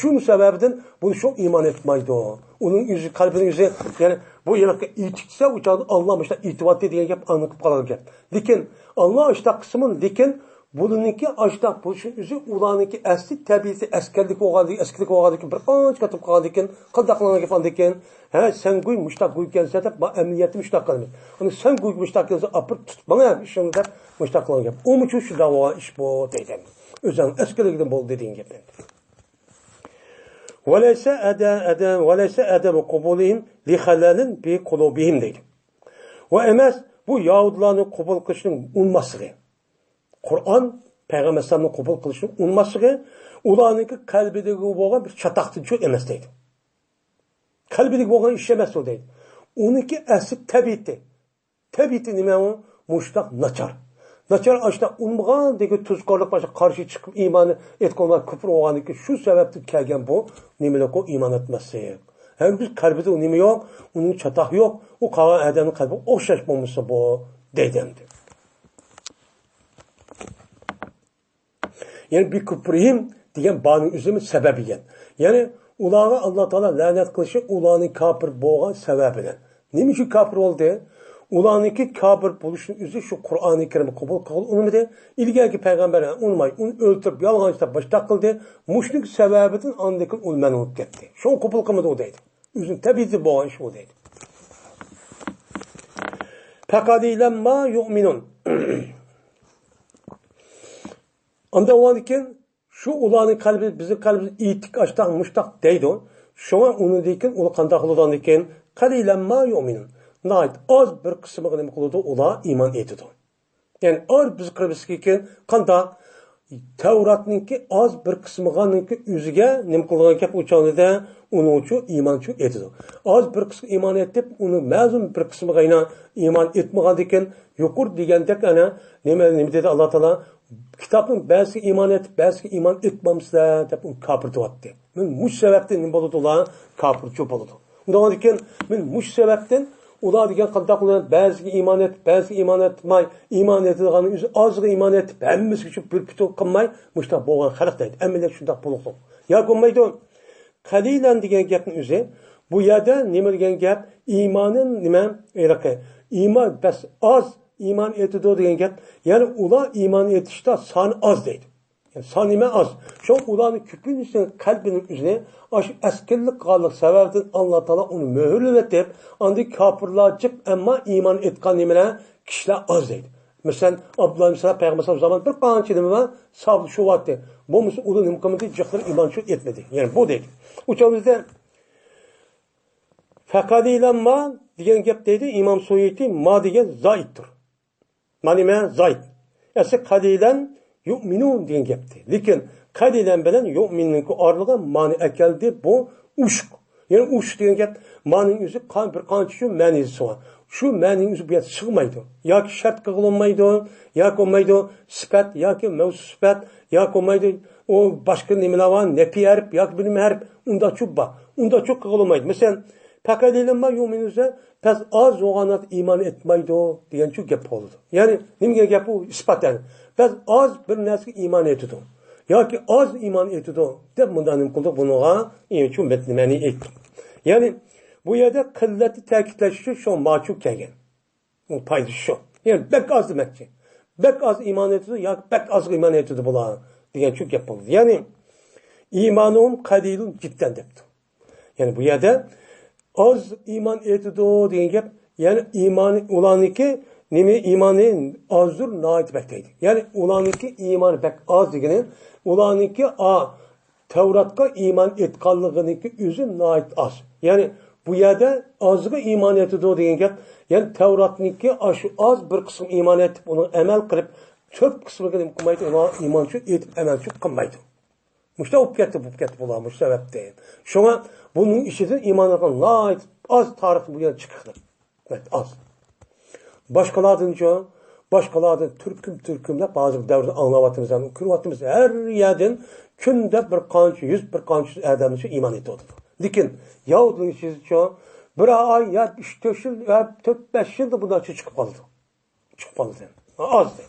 Shu sababidan bunu shu iymon etmaydi. Uning o'zi qalbining o'zi, ya'ni bu yerga itiksa, uchoqda Alloh mushta ityapti degan gap aniq qolgan gap. Lekin Alloh ishta qismin, lekin Bununki aştaq buluşun üzü ulanınki asli tabiisi askerlik oğadıkin bir qanç katıp qaldıkin qaldaqlanan gefandıkin sen guy muştaq guy kelsə de emniyeti muştaq qalmır. Onu sen guy muştaq kelsə apır tut bana işini de muştaq qalan gep. O muçu şu dava iş bu deydim. Özən askerlikdən bol dediyin gep. Veleyse edem qubulihim li halalin bi qulubihim deydi. Ve emas bu Yahudilarning qabul qilishning unmaslığı. Kur'an Peygamber sallallahu qabul qilishni unmaslığı, ularniki qalbidagi bo'lgan bir chataqtinchi emas deydi. Qalbidagi bo'lgan ish emas o deydi. Uniki asli tabiati. Tabiati nima u? Mushtaq nachar. Nachar ashta unmagan degi tuzkorlik başa qarshi chiqib iymoni etganlar kufr bo'lganiki shu sababdan kelgan bu nimalar iymon etmaslik. Herkes qalbida u nima yo'q, uning chataq yo'q, u qolgan odamning qalbi o'xshash bo'lmasa bu deydi. Yani bir küpreyim diyen bağının üzümü sebebiyen. Yani ulağa Allah Teala lanet kılışı ulağının kafir boğan sebebiyle. Neymiş şu kafir oldu? Ulağınki kafir buluşun üzü şu Kur'an-ı Kerim'i kabul kıl. Onu mu de? İlgili peygamberine unmayı, onu öldürüp yalgancıda başta kıldı. Muşrik sebebinin andaki ulmen olup gitti. Şu an kabul kılmadı o deydi. Üzüm tabiizi boğan iş o deydi. Fekadilen ma yu'minun. Anda o anken şu ulanın kalbi bizim kalbimiz itik açtak muştak deydi o. Şu an onu deyken ulu kandak oludan deyken kalilen ma yu'minun. Nait az bir kısmı ne kılıdı ula iman ediyordu. Yani az biz kalbimizdeki kandak Tevrat'ınki az bir kısmı'nınki üzüge ne kılıgan kep uçağını da onu uçu imançı ediyordu. Az bir kısmı iman edip onu mezun bir kısmı'na iman etmeyen deyken yukur diyendek ana ne dedi Allah Teala kitabın bazı iman et, bazı iman etmemizler de bunu kafir tuvattı. Ben muş sebepten ne buldu la kafir çok buldu. Ondan deyken ben muş sebepten ular diyen kandak olan bazı iman et, bazı iman etmay, iman ettiğinin yüzü azı iman et, hemmisi için bir pütü kılmay, muşta boğan halk deydi. Emmeler şundak bulundu. Ya komaydı, kalilen diyen gapın yüzü, bu yerde nime diyen gap, imanın nime, iman bes az, iman etiyor diyen gap, yani ula iman etişte san az deydi. Yani sanime az. Şu ulanın küpün üstüne, kalbinin üstüne askerlik kaldık sebepten Allah Teala onu mühürlüvetip andı kafirlacık ama iman etkan nimene kişiler az deydi. Mesela Abdullah mesela Peygamber zaman bir kançı nime var sablı şu vakti. Bu mesela ulanın imkanı cıkları iman şu etmedi. Yani bu deydi. Uçağımızda fekadiyle ma diyen gep deydi İmam Suyuti ma diyen zayittir. Manime zayit. Ese kadilen yu'minun diyen gepti. Lekin kadilen bilen yu'minun ki arlığa mani ekeldi bu uşk. Yani uşk diyen gep maninin yüzü bir kançı şu menisi var. Şu meninin yüzü bir yere sığmaydı. Ya ki şart kılınmaydı, ya ki olmaydı sıfat, ya ki mevzu sıfat, ya ki olmaydı o başka nimeler var, nepi harp, ya ki bilim harp, onda çok var. Onda çok kılınmaydı. Mesela Pekadilen ma yu'minun'sa pes az oğanat iman etmeydi diyen çok gep oldu. Yani nimge gep bu ispat yani. Pes az bir nesli iman etiyordu. Ya ki az iman etiyordu. De bundan imkuldu bunuğa çok metnimeni etti. Yani bu yerde kılleti tekitleşişi şu maçuk kegen. O paydı şu. Yani bek az demek ki. Bek az iman etiyordu ya bek az iman etiyordu bula diyen çok gep oldu. Yani imanum kadilun cidden depti. Yani bu yerde az iman etiyor diyen gep yani iman ulaniki nimi imanın azdır naat bekteydi. Yani ulaniki iman bek az diyenin ulaniki Tevrat'ka iman etkanlığıniki üzüm naat az. Yani bu yerde azı iman etiyor diyen gep yani Tevrat'niki az bir kısım iman etip onu emel kırıp çok kısmını kılmaydı ona iman şu etip emel şu kılmaydı. Muşta bu ketti bulanmış sebep değil. Şuna bunun işidir imanlardan naat az tarih bu yana çıkıyor. Evet az. Başkalardan türkümle bazı devrde anlavatımızdan, kırvatımız her yerden günde bir kançı, yüz bir kançı adamın için iman ediyordu. Lakin Yahud'un işi şu bir ay ya 3-4 yıl ya 4-5 yılda bundan çıkıp kaldı. Az değil.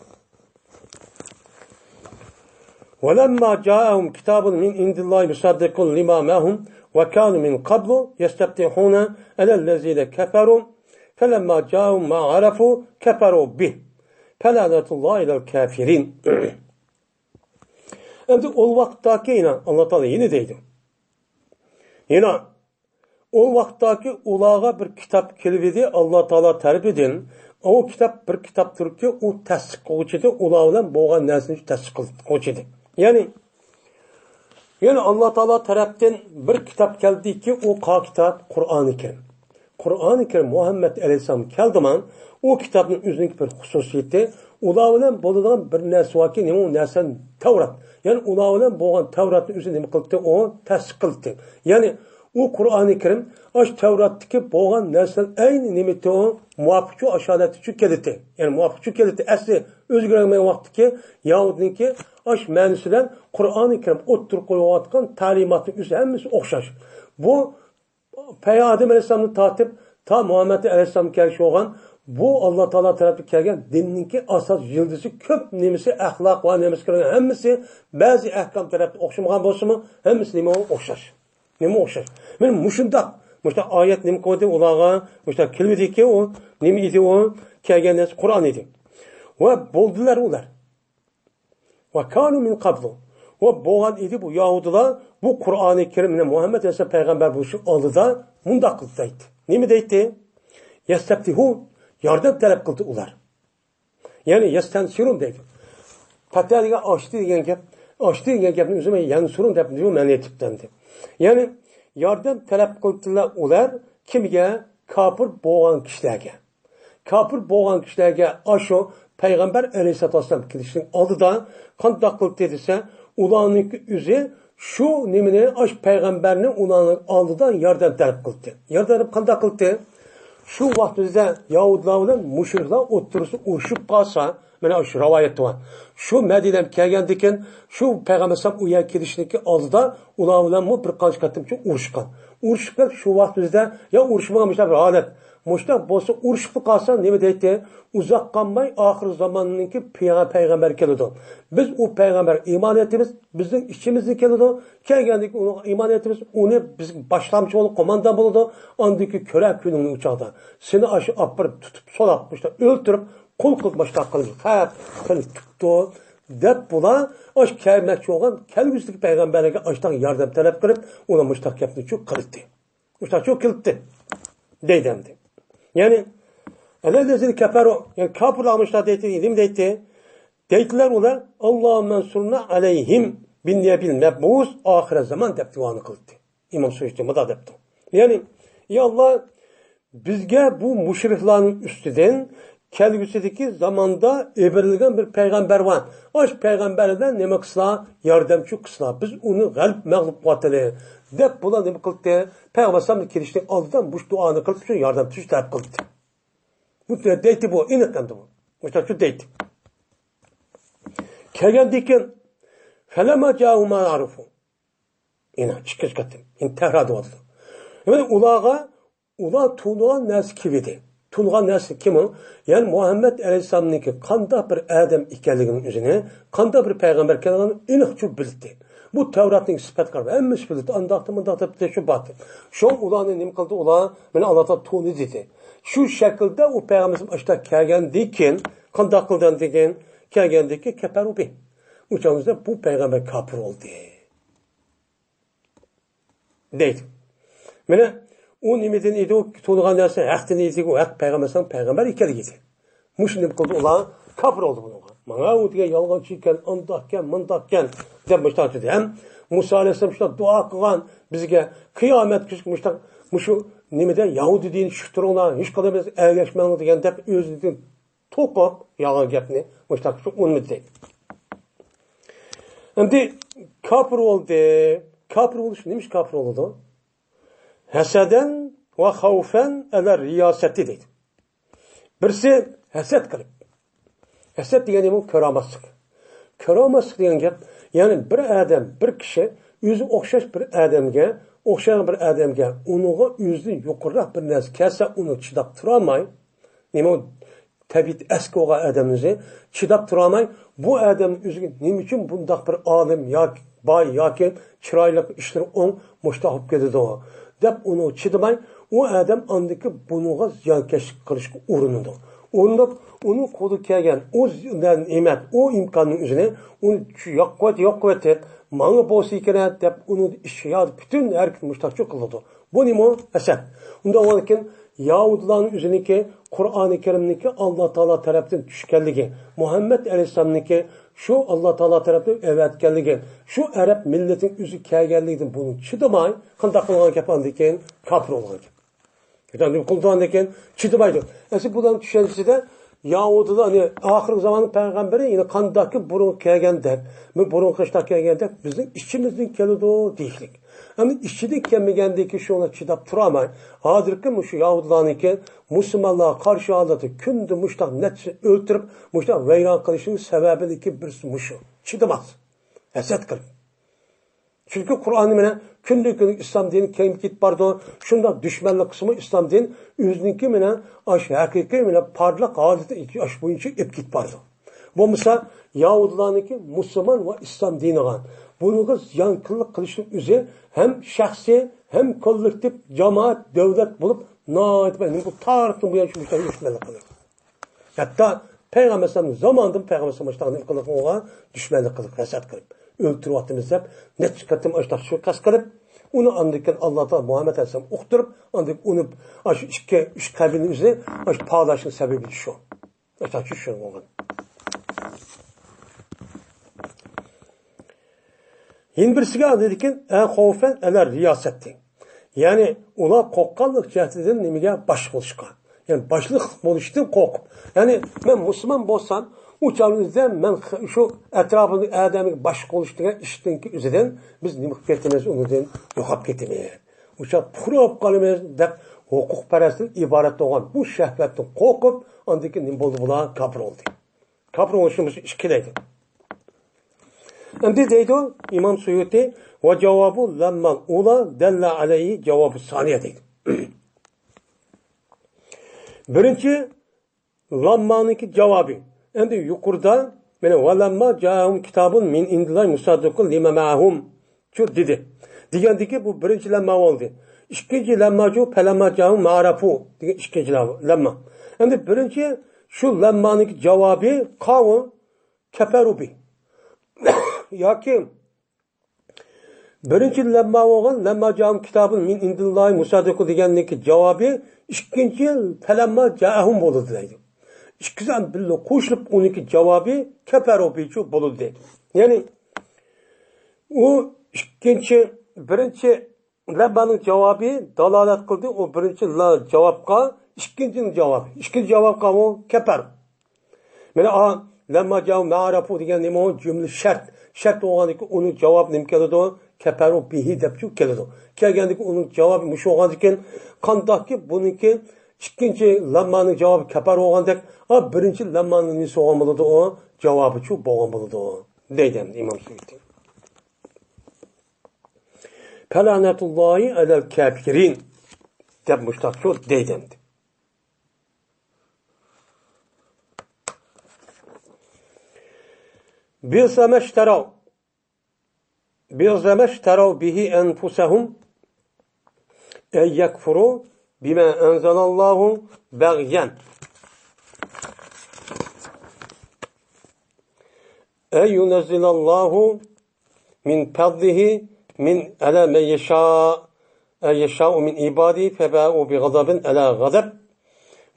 وَلَمَّا جَاءَهُمْ كِتَابٌ مِنْ عِنْدِ اللّٰهِ مُصَدِّقٌ لِمَا مَعَهُمْ وَكَانُوا مِنْ قَبْلُ يَسْتَفْتِحُونَ عَلَى الَّذِينَ كَفَرُوا فَلَمَّا جَاءَهُمْ مَا عَرَفُوا كَفَرُوا بِهِ فَلَعْنَةُ اللّٰهِ عَلَى الْكَافِرِينَ Endi o vaqtdagi yine Allah Teala yine deydi. Yine o vaqtdagi ularga bir kitap kelibdi Allah Teala tarafidan. O kitap bir kitap turki o tasdiq qiluvchidi, ular bilan bo'lgan narsani tasdiq qiluvchidi. Yani Allah Teala tarafdan bir kitap keldiki o kitap Kur'an-ı Kerim. Kur'an-ı Kerim Muhammed Aleyhisselam keldiman o kitabın özünün bir hususiyeti ular bilan bo'ladigan bir narsa varki nima u narsan Tevrat. Yani ular bilan bo'lgan Tevratni o'zi nima qildi? O tasdiq qildi. Yani o Kur'an-ı Kerim aş Tevrat'taki boğan neslen aynı nimeti o muvaffıkçı aşağıdatçı keliti. Yani muvaffıkçı keliti asli özgürlemeyen vakti ki Yahudinin ki aş menüsüden Kur'an-ı Kerim otur koyuvatkan talimatın üzeri hemmisi okşaş. Bu Peygamber Aleyhisselam'ı tatip ta Muhammed Aleyhisselam gelişi olan bu Allah Teala tarafı kelgen dinin ki asas yıldızı köp nimesi ahlak var nimesi kırgan hemmisi bazı ahkam tarafı okşamagan bolsa mı hemmisi nime okşaş. Nima o'xshash? Men mushundaq oyat nima qildi ularga, o'sha kelmadiki o nima edi o kelgan narsa Qur'on edi. Va bo'ldilar ular. Va kanu min qablu. Va bo'lgan edi bu Yahudilar bu Qur'oni Karimni Muhammed Aleyhisselam payg'ambar bo'lishi oldida mundaq qildi. Nima deydi? Yastabtihu yordam talab qildi ular. Ya'ni yastansirun deydi. Pataliga ochdi degan gap, ochdi degan gapni o'zim yansurun deb men aytibdim. Yani yardım talep qildilar ular kimga? Kafir bo'lgan kishilarga. Kafir bo'lgan kishilarga asho payg'ambar Aleyhisselatü Vesselam kelishning oldida qanday qildi desa, ularning o'zi shu nimani ash payg'ambarni ularning oldida yordam talep qildi. Yordam qanday qildi? Shu vaqtda Yahudlar bilan mushriklar o'tirishib urushib qolsa, mana shu rivoyat var. Şu Medine'm kelgandikin, şu Peygamber sallam uya kelishlikka oldida ular bilan bir qancha qatimcha urushgan. Urushib shu vaqtda ya urushmaganlar bir holat. Mushta bo'lsa urushib qolsa nima deydi? Uzoq qolmay oxir zamonninki payg'ambar keladi. Biz u payg'ambar iymon etamiz, bizning ichimizdan keladi. Kelgandik uni iymon etamiz, uni biz boshlamchi bo'lib qo'mondan bo'ladi. Andiki ko'rak kunini uchoqda. Seni aşı apirib tutib solab, mushta o'ltirib qul qilib boshqa qilib tutdi deb bular osh kelmoqchi bo'lgan kelguslik payg'ambarga oshdan yordam talab qilib uni mustahkamni shu qildi. Mustahkam qildi deydi. Yani alazil kafaru yani kafirlar mustahkam deydi, nima deydi? Deydilar ular Allohumma surna alayhim bin nabil mabus oxir zaman deb duoni qildi. İmam Suyuti mada debdi. Yani ya Allah bizga bu mushriklarning ustidan kelgusidagi zamanda eberilgan bir payg'ambar var. Oş payg'ambardan nima qilsa, yordamchi qilsa, biz uni g'alb mag'lub qilamiz deb bular nima qildi? Payg'ambarning kelishdan oldin bu duoni qilib shu yordamchi talab qildi. Bu deydi bu, iniqandi bu. Shu deydi. Kelgandikin falama ja'u ma arufu. Ina chiqish qatdim. Intahrad bo'ldi. Yani ular tuğulan narsa kividi. Tungan nersi kim o? Yani Muhammed Aleyhisselam'ınki kanda bir adam ikenliginin üzerine, kanda bir peygamber kendini ilikçu bildi. Bu Tevrat'ın sıfat karı. Emmiş bildi. Andaktı şu batı. Şu an ulanı nim kıldı? Ulan beni Allah'ta tuğunu dedi. Şu şekilde o peygamberim işte kelgen dikin, kanda kıldan dikin, kelgen dikin keper ubi. Uçağımızda bu peygamber kapır oldu. Deydi. Beni o nimetin idi o tuğulgan derse haktini idi o hak peygamber ikeliydi. Muşnim kıldı ulan kafir oldu bunu. Bana o diye yalgancıyken, andakken, mındakken demişler dedi. Hem Musa Aleyhisselam işte dua kılan bizge kıyamet küçükmüşler. Muşu nimede Yahudi din şüktürüne hiç kadar biz ergeçmenli diyen dep özlediğin tokup yalan gepni. Muşlar şu onu dedi. Şimdi kafir oldu. Kafir oluş neymiş kafir oldu? Haseden ve havfen eler riyaseti dedi. Birisi haset kılıp. Haset degeni bu köramaslık. Köramaslık degen gap, yani bir adam, bir kişi özü okşaş bir adamga, okşayan bir adamga, onuğa özü yuqurroq bir narsa kelsa, uni chidab turamay, nima tabiat eski olan adamımızı chidab turamay, bu adam özüge nima uchun bundaq bir olim yoki boy yoki chiroyli ishlar o'ng mushtahib ketadi o. Deb uni chidamay, o adam andiki bunuğa ziyonkashlik qilishga urinadi. Onun kodu kelgan, o nimet, o imkanın üzerine onu yoqqat deb, manga bo'lsa kerak deb, uni ishga bütün erkin mushtaqchi qiladi. Bu nima? Asad. Unda o'lkin Yahudlarning o'ziniki, Qur'oni Karimniki Alloh taolo tarafdan tushganligi, Muhammad alayhisolamniki shu Alloh taolo tarafdan evatganligi, shu arab millatining o'zi kelganligidan buni chidamay, qanday qilgan gapandikan kafir bo'lgan. Yani kullanırken çıtıbaydı. Eski buradan düşüncesinde Yahudiler hani ahir zamanın peygamberi yine kandaki burun kelgen der. Burun kışta kelgen der. Bizim işçimizin kelidi o değişlik. Ama işçilik kelmegendeki şu ona çıtap duramay. Hadirki şu Yahudiler'inki Müslümanlığa karşı aldatı. Kündü muştak netçi öldürüp muştak veyran kılışının sebebi ki birisi muşu. Çıtamaz. Eset kılıp. Çünkü Kur'an'ı günlük İslam dini kemikit bardo, şunda düşmanlık kısmı İslam din, üzününki mine aş hakiki mine parlak adeti aş boyunca ipkit bardo. Bu mesela Yahudilar'ınki Müslüman ve İslam dini olan. Bunu yankılık kılışın üzeri hem şahsi hem kolektif cemaat devlet bulup naat benim bu tarihten bu yaşamışlar düşmanlık kılır. Hatta Peygamber zamanında Peygamber Sallallahu kılık olan düşmanlık kılık, hesap kılıp. Öldürüp attığımız hep net çıkarttım açtık şu kaskırıp onu andıkken Allah'tan Muhammed Aleyhisselam ukturup andık onu aş üç kalbinin üzerine aş paylaşın sebebi şu. Açtık şu olan. Yeni birisiga dedikin xavfen eler riyasetti. Yani ular qoqqanlık cihetinden nimege baş buluşkan. Yani başlık buluştum korkup. Yani ben Müslüman bolsam uçağımızda ben şu etrafındaki adamın baş konuştuğu işten ki üzerinden biz nimik ketimiz onundan yokup ketimiz. Uçak kurup kalımız da hukuk parasının ibaret olan bu şehvetten korkup andaki nimboldu bula kapır oldu. Kapır oluşumuz işkileydi. Şimdi deydi o İmam Suyuti ve cevabı lamman ula della aleyhi cevabı saniye deydi. Birinci lammanınki cevabı. Şimdi yukarıda وَلَمَّا جَاءَهُمْ كِتَابٌ مِنْ اِنْدِ اللّٰهِ مُصَدِّقٌ لِمَا مَعَهُمْ şu dedi. Diyendeki bu birinci lemma oldu. İkinci lemma şu فَلَمَّا جَاءَهُمْ مَعْرَفُوا İkinci lemma. Şimdi birinci şu lemmanın cevabı kavun keferu bi. Ya ki birinci lemma olan lemma ca'ahum kitabun min indillahi musaddiqu degendeki cevabı ikinci فَلَمَّا جَاءَهُمْ oldu dedi. İkisinden birle koşulup onunki cevabı keferu bi şu buldu dedi. Yani o birinci lemmanın cevabı dalalet kıldı. O birinci cevapka ikincinin cevabı. İkinci cevapka o kefer. Yani lemma cevabı ma'arafu degen neymi o cümle şart. Şart oğandaki onun cevabı neymi keledi o keferu bihi dep şu keledi o. Kelgendeki onun cevabı mışı oğandaki kandaki bununki ikinci lemmanın cevabı kefer oğandak. Birinci lemmanın nesi oğanmalıdı o cevabı şu boğanmalıdı o. Deyden İmam Suyuti. Felanetullahi alel kafirin demişler şu deydendi. Bi'semeşterav bihi enfusehum en yekfuru bima enzelallahu bagyen en yunezzilallahu min fadlihi min ala men yeşâ'u min ibâdi febâ'u bi gazabin ala gazab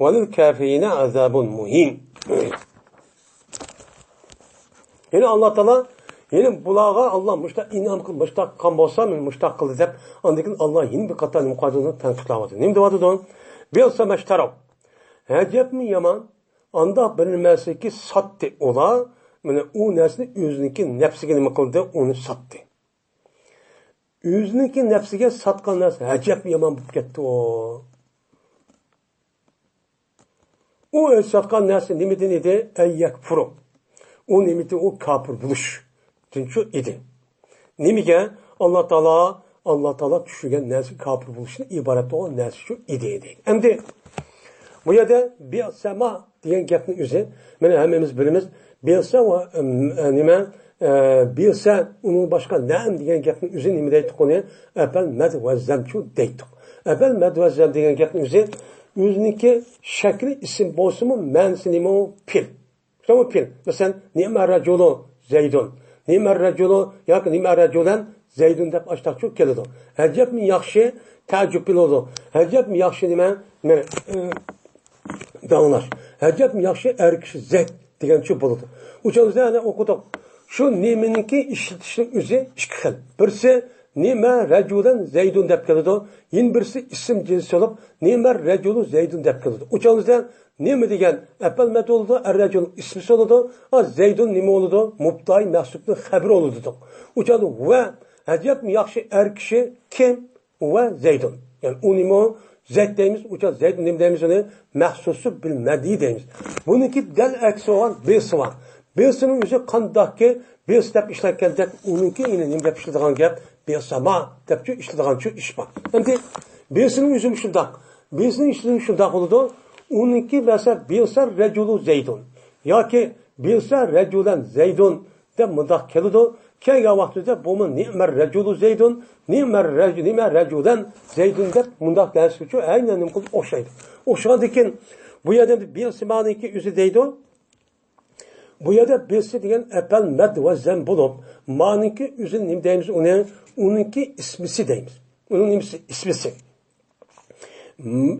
ve lil kâfirine azabun muhin. Yani Allah Teala yani bulağa Allah müştak kan bolsa men müştak kıldı dep andikin Allah yeni bir katal mukaddesini tanıtlamadı. Neydi vadı don? Bilse meşterav. Hacep mi yaman anda bilinmesi ki sattı ola yani o nesni özünki nefsine nima kıldı onu sattı. Özünki nefsine satkan narsa hacep mi yaman bo'lib ketdi o. O satkan narsa nimeden idi? Eyyekfuru. O nimeti o kafir buluş. Çünkü idi. Nimige Allah Teala düşürgen nersi kafir buluşuna ibaret olan nersi şu idi. Hem de bu yerde bir sema diyen gapni üzeri yani hemimiz bilimiz bilse ve nime bilse onun başka nem diyen gapni üzeri nime deydik onu evvel med ve zem şu deydik. Evvel med ve zem diyen gapni üzeri o'ziniki shakli ism bo'lsa-mu, ma'nosi nima? Pil. Tamam pil. Masalan, ni'ma rajulu Zaydun. Ni'ma rajulu yoki ni'ma rajulan Zaydun deb ashtachu keladi. Ajabmi yaxshi ta'jub bo'ladi. Ajabmi yaxshi nima? Mana danglash. Ajabmi yaxshi er kishi Zayd degancha bo'ladi. O'shanizda ana o'qidik. Shu niminiki ishlatishning o'zi ikki xil. Birsi nima rajulan Zaydun deb keladi. Yin birsi ism jinsi bo'lib nima rajulu Zaydun deb keladi. O'shanizda nima degan apal mat bo'ldi, ar-rajul ismi bo'ladi. Zaydun nima bo'ladi? Mubtay mahsubning xabari bo'ladi. O'shanda va ajabmi yaxshi er kishi kim? Va Zaydun. Yani u nima Zayd deymiz, o'shanda Zayd nima deymiz uni? Mahsusu bil madi deymiz. Buniki dal aksi olan besvan. Besinin o'zi qandaqki bes deb ishlatgandek, uniki nima deb ishlatilgan gap? Besama deb ishlatilgan shu ish bor. Endi besinin o'zi shundoq. Besinin ishligi shundoq bo'ladi. Uniki bo'lsa besar rajulu Zaydun yoki besar rajulan Zaydun deb mundoq keladi. Kelgan vaqtida bu ni'mar rajulu Zaydun, ni'mar rajulan Zaydun deb mundoq derish uchun aynan nima qilib o'xshaydi. O'xshadikin bu yerda belsimaniki o'zi deydi. Bu yerda belsi degan apal mad va zam bo'lib, maniki o'zi nima deymiz uni? Uniki ismisi deymiz. Uning nimasi ismisi.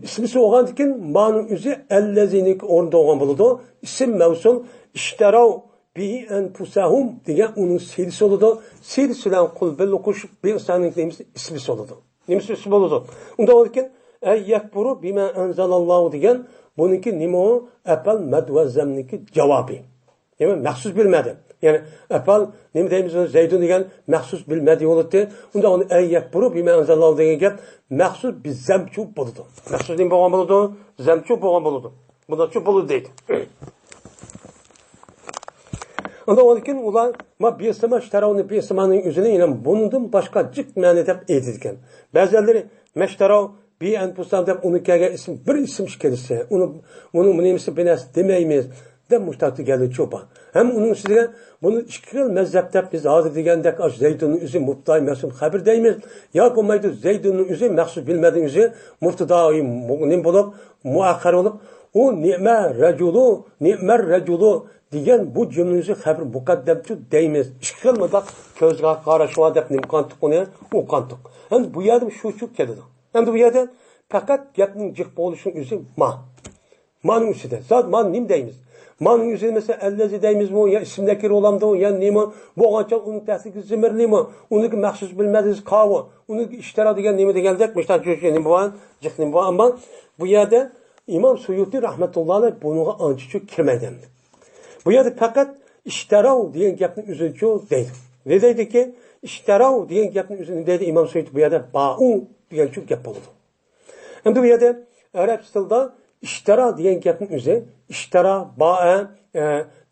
İsmisi olgandikin ma'nun o'zi allazinik o'rnida olgan bo'ladi. Ism mavsul ishtaraw bi anfusahum degan uning silsi bo'ladi. Silsi bilan qul bil qo'shib besaning nimasi ismisi bo'ladi. Nimasi ismi bo'ladi. Unda olgan ay yakburu bima anzalallohu degan buniki nima? Apal mad va zamniki javobi. Yani maxsus bilmedi. Yani apal nima deymiz Zaydun degan maxsus bilmedi bo'ladi. Unda uni ay yakburu bima anzalallohu degan gap maxsus bizamchu bo'ladi. Maxsus nima bo'lgan bo'ladi? Zamchu bo'lgan bo'ladi. Bundachu bo'ladi deydi. Unda o'lkin ular ma besama ishtarovni besamaning o'zini yana bundan boshqa jiq ma'no deb aytgan. Ba'zilari mashtarov bi anfusam deb unikaga ism bir ism kelsa, uni nimasi binas demaymiz. deb mushtaqti geldi çopa. Hem onun size bunu ikki mezhepte biz hazır degandek Zeydun'un üzü muftay mesum haber deymiz. Ya komaydı Zeydun'un üzü mahsus bilmediğin üzü muftadai nim bulup muakkar olup o ni'mer raculu degan bu cümlenizi haber mukaddemçi deymiz. İkki kılmadak közge karışma dep nimkantık onu ukantık. Hem bu yerden şu keldi. Hem bu yerden fakat gapning jiq bo'lishing üzü ma'nun üstüde. Zat man nim deymiz. Manın yüzü mesela ellezi deymiz mi? Ya isimdeki olamdı o ya nima? Bu anca onun tesiki zimirli mi? Onu ki mahsus bilmediğiniz kavu. Onu ki iştara diyen nima degeldek mi? İşte cücenim bu an, cıknim bu an. Ama bu yerde İmam Suyuti rahmetullahi bunu anca çok kirmeden. Bu yerde fakat iştarav diyen gapning üzüncü deydi. Ne deydi ki? İştarav diyen gapning üzüncü deydi İmam Suyuti bu yerde ba'u diyen çok gap oldu. Hem de bu yerde Arap stilda İştara diyen gapning o'zi ishtara ba'a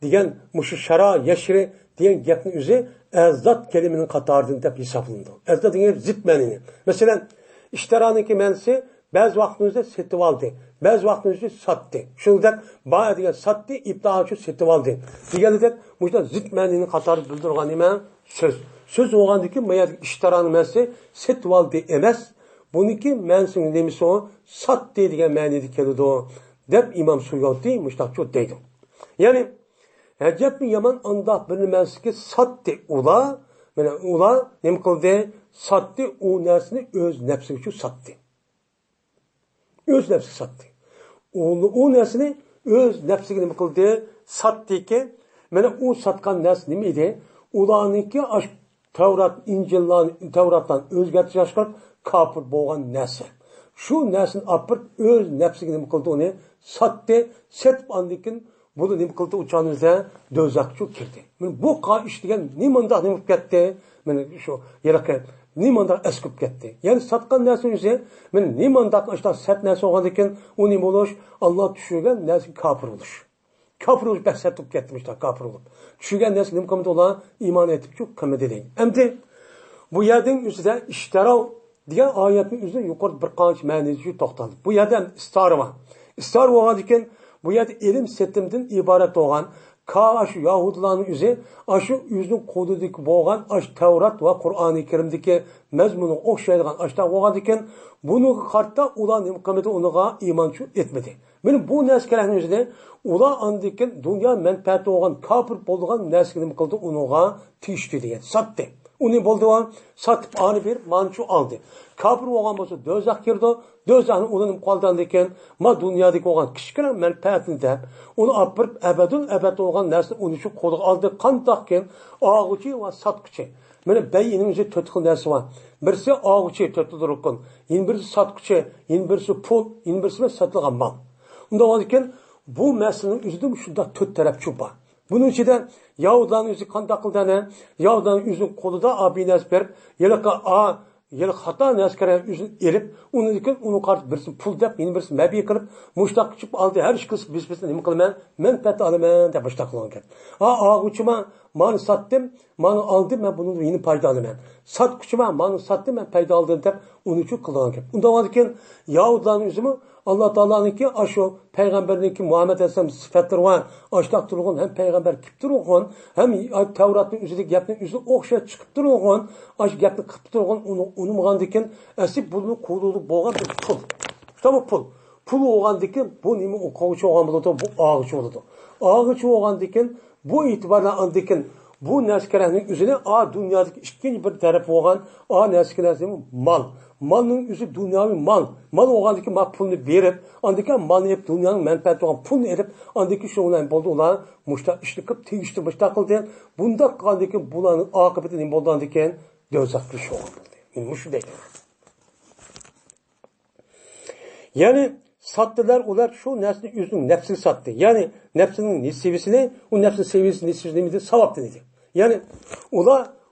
degan mushu shara yashri degan gapning o'zi azzat kelimenin qatoridan deb hisoblandi. Azzat degan zid ma'noni. Masalan, ishtaraniki ma'nosi ba'zi vaqtimizda setib oldi, ba'zi vaqtimizda sotdi. Shuningdek, ba'a degan sotdi, ibta'chi setib oldi. Deganidek, mushta zid ma'noni qatori bildirgan nima? So'z. So'z bo'lgandiki, bu yerda ishtaraning ma'nosi setib oldi emas. Buniki ma'nosini demisi o satdi degan ma'noda keladi deb İmam Suyuti mushtaqchu deydi. Ya'ni ajabmi yomon andoq bir nimasiga satdi ular, mana ular nima qildi? Satdi u narsani o'z nafsi uchun satdi. O'z nafsi satdi. U narsani o'z nafsiga nima qildi? Satdiki, mana u satgan narsa nima edi? Ularniki Tavratdan o'zgartirish ashqar kafir bo'lgan narsa. Shu narsani apir o'z nafsiga nima qildi uni? Satdi, setib andikin buni nima qildi? Uchanizda do'zaxga kirdi. Mana bu ish degan nimandaq nima bo'lib ketdi? Mana shu yerga nimandaq askib ketdi. Ya'ni satgan narsa o'zi mana nimandaq ashta sat narsa bo'lgan ekan, u nima bo'lish? Alloh tushirgan narsa kafir bo'lish. Kafir bo'lib basatib ketdi, kafir bo'lib. Tushirgan narsa nima qildi? Ular iymon etib shu qilmadi deydi. Endi bu yerning o'zida ishtaro degan oyatning o'zida yuqori bir qancha ma'nosi to'xtaldi. Bu yerda istor var. Istor bo'lgan ekan, bu yerda ilm setimdan iborat bo'lgan Şu Yahudilarning o'zi shu o'zining qo'lidagi bo'lgan Tavrat va Qur'oni Karimdagi mazmunga o'xshaydigan ashta bo'lgan ekan, buni qarta ular nima qilmadi, uniga iymon etmadi. Mana bu narsalarning o'zida ular andikin dunyo manfaati bo'lgan kofir bo'lgan narsani nima qildi, uniga tishdi degan, sotdi. Uni bo'ldi va sotib ani bir manchu oldi. Kofir bo'lgan bo'lsa do'zax kirdi, do'zaxni ulanib qolgan ekan, ma dunyodagi bo'lgan kichkina manfaatini deb, uni olib abad bo'lgan narsani uni shu qo'lga oldi. Qandoqkin og'uchi va sotquchi. Mana bayning o'zi to'rt xil narsa bor. Birisi og'uchi to'tdirgan, yana birisi sotquchi, yana birisi pul, yana birisi sotilgan mol. Unda ekan bu masalaning o'zida shunda to'rt tarafchi bor. Bunun içinde Yahudilarning o'zi qanday qildani, Yahudilarning o'zi qo'lida abinas berib, yili xato naskara o'zini elib, uni qarshi birisi pul deb, yana birisi mabi qilib, mushtaq qilib oldi. Har ish qilib biz nima qilaman? Manfaat olaman deb mushtaq qilgan. Og'uchima mani sotdim, mani oldim, men buni yeni foyda olaman. Sotquchima mani sotdim, men foyda oldim deb uni uchun qilgan. Unda ekan Yahudilarning o'zimi Allah Teala'nınki aşo peygamberninki Muhammed Aleyhisselam sıfatları var. Aştaq durğun hem peygamber kip durğun hem Tevrat'ın üzerindeki yapının üzerinde okşa çıkıp durğun. Aş yapını kıp durğun onu muğandikin esip bunu kurulu boğan bir pul. İşte bu pul. Pul oğandikin bu nimi o kavuçu oğan buludu, bu ağıçı buludu. Ağıçı oğandikin bu itibarla andikin bu neskelerinin üzerine dünyadaki ikinci bir tarafı olan neskelerinin mal. Malın yüzü dünyavi mal. Mal oğandaki mal pulunu verip, andaki malını hep dünyanın menfaati olan pulunu verip, andaki şu olan boldu olan muştak işlikip, tegişti muştak kıldı. Bunda andaki bulanın akıbeti ne boldu andaki dözak bir şey oldu. Yani muşu değil. Yani sattılar, ular şu neslin yüzünün nefsini sattı. Yani nefsinin nisibisini, o nefsin seviyesini de savaptı dedi. Yani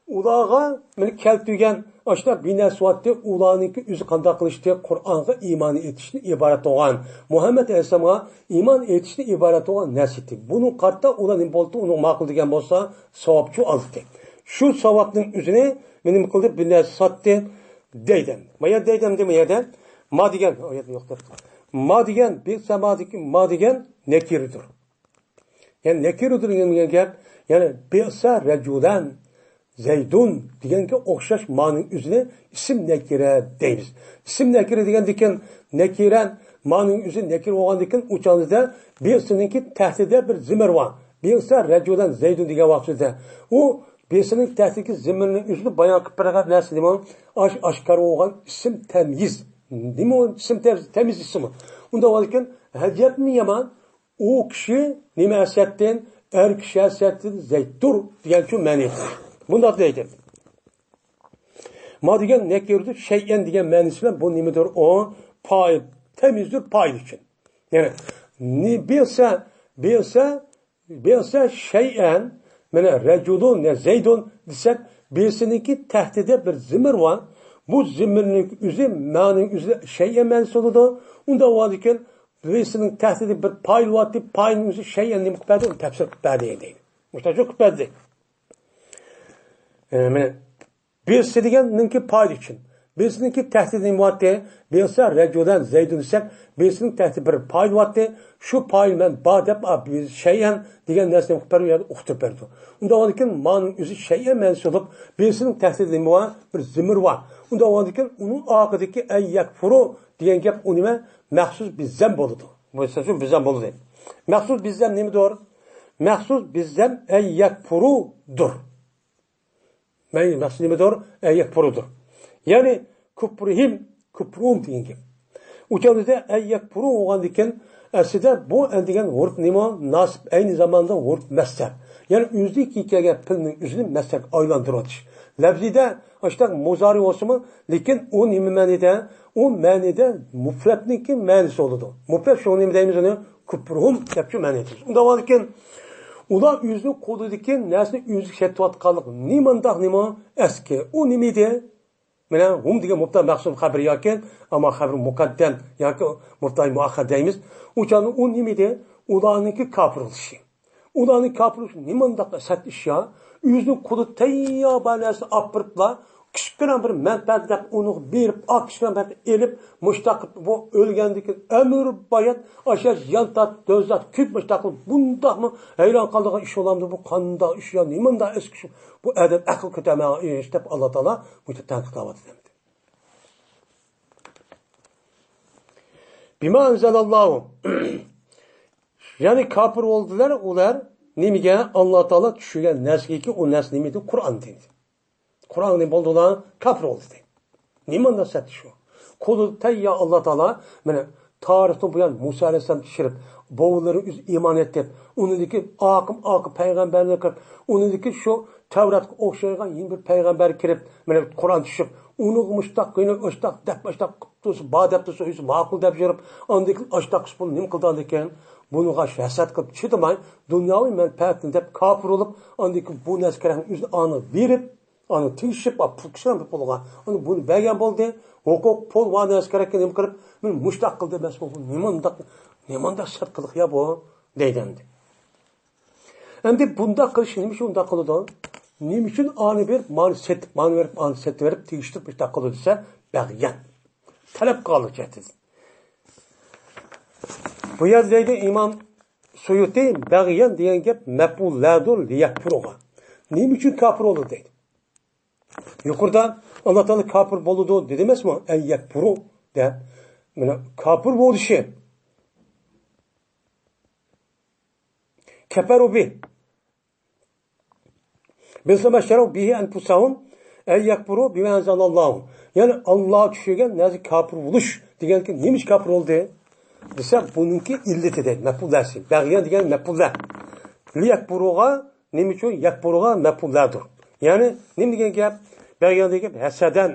ulağa beni keltügen aşta bir nesvatte ulağınınki yüzü kanda kılıştı Kur'an'a iman etişini ibaret olan Muhammed Aleyhisselam'a iman etişini ibaret olan neslitti. Bunun kartta ulanın boltu onu makul degen bolsa savapçı aldı. Şu savapның üzerine benim kıldı bir nesvatte deyden. Maya deyden demeye de ma degen yoktur. Ma degen bir semadaki ma degen nekiridir. Yani nekiridir yani bilse reculen Zeydun degenki o'xshash ma'ning o'zini ism nakira deymiz. İsim nakira degandikan nakiran ma'ning o'zi nakira bo'lgandikan o'changizda birisininki tahtida bir zimir bor. Birisi rajulan Zeydun degan vaqtida u birisining tahtidagi zimirning o'zini bayon qilib bergan narsa nima? Oshkor bo'lgan ism tamyiz. Nima ism tamyiz ismi? Unda bo'lgan hajatni yaman u kishi nima asatdan kishi asatdan Zeyddur degan shu ma'ni. Bunda deydi. Ma degan nekirdir, şeyen degan ma'nisi bu nimadir? O pay, temizdir pay için. Yani ne bilse şeyen, mana raculun ne Zeydun desek, birisininki tahtida bir zimir var. Bu zimirning o'zi ma'ning o'zida şeyen ma'nisi oladi. Unda varken birisinin tahtida bir pay var, payning o'zi şeyen nima qiladi? Tafsir qiladi deydi. Mushtajo qiladi. Birisi deganninki pay için. Birisininki tahdidi muvatte, birisi raculan Zeydun desek, birisinin tahdidi bir pay muvatte, şu pay men badep bir şeyen degan narsani qilib berib uqtirib berdi. Unda onkin ma'ning o'zi şeyen mensi olup, birisinin tahdidi muva bir zimir var. Unda onkin onun aqidagi ayyakfuru degan gap u nima? Maxsus bizzam bo'ladi. Bu sözün bizzam bo'ladi. Maxsus bizzam nimadir? Maxsus bizzam ayyakfurudur. Maxsus nimadir? Ayyakfurudur. Yani küprum degan gap. O'changizda ayyakfuru bo'lgandikan aslida bu degan urf nima? Nasib aynı zamanda urf masdar. Yani o'zlik kelgan pilning o'zini masdar aylantirib Lafzida ashta muzari bo'lsa-mu, lekin u nima ma'nida? U ma'nida mufratniki ma'nisi bo'ladi. Mufrat shu nima deymiz uni? Küprum deb shu ma'ni aytamiz. Unda bo'lgan ular o'zi qo'lidagi narsani o'zi shetayotganlik nimandaq nima eski. U nima edi? Mana hum degan mubtada maxsus xabar yoki ama xabar muqaddam yoki mubtada muaxxar deymiz. O'chani u nima edi? Ularniki kafirlishi. Ularning kafirlishi nimandaq sat ish ya? O'zi qo'li tayyor banasi olib biriblar, kichkina bir manfaat deb uni berib kichkina manfaat elib mushtaq bu o'lgandiki umr boyat o'sha yantat do'zat ko'p mushtaq bundaqmi hayron qoldigan ish bo'lamdi bu qanday ish yo nimanda eski bu adam aql ko'tarmagan ish deb Alloh taolo bu tanqidlayapti. Bima anzalallohu ya'ni kafir oldular ular nimaga Alloh taolo tushirgan narsaga u narsa nima edi Qur'on deydi. Qur'on ne bo'ldilar kafir oldu deydi. Nimanda sat shu. Qo'li tayya Alloh taolo mana tarixdan buyon Musa alayhisalom tushirib bovlari iymon etdi. Unidagi oqim payg'ambarlar kirib, unidagi shu Tavratga o'xshagan yeni bir payg'ambar kirib, mana Qur'on tushib, uni mustaqilni o'shtaq deb o'shtaq qutuz badabda so'z ma'qul deb yurib, andaki o'shtaq qilib nima qildi ekan? Bunga hasad qilib chidamay, dunyoviy manfaatni deb kafir bo'lib, andaki bu narsalarni o'zini ani berib, ani tinchib, pulkishdan pulga, uni buni bergan bo'ldi. Huquq pul va narsalarga nima qilib, men mushtaq qildi emas bu. Nimanda shart qiliq ya bu deydi. Endi bunda qilish nima uchun unda qiladi? Nima uchun ani bir ma'ni verib tegishtirib mushtaq qildi desa, bag'yan. Talab qiladi. Bu yerdagi imom Suyuti bag'yan degan gap maf'ulladur liyakfuruha. Nima uchun kafir bo'ldi deydi. Yuqorida Alloh taolo kafir bo'ldi dedi emasmi? Ayyakfuru deb. Mana kafir bo'lishi kafaru bi Bismillahirrahmanirrahim bihi anfusahum ayyakfuru bima anzalallohu. Yani Alloh tushirgan narsa kafir bo'lish deganki nima kafir bo'ldi? Desa buningki illati deydi. Maf'ulasi. Bag'yan degan maf'ullar. Liyakfuruga nima uchun yakfuruga maf'ulladir. Ya'ni nima degan gap? Bag'yan degan hasadan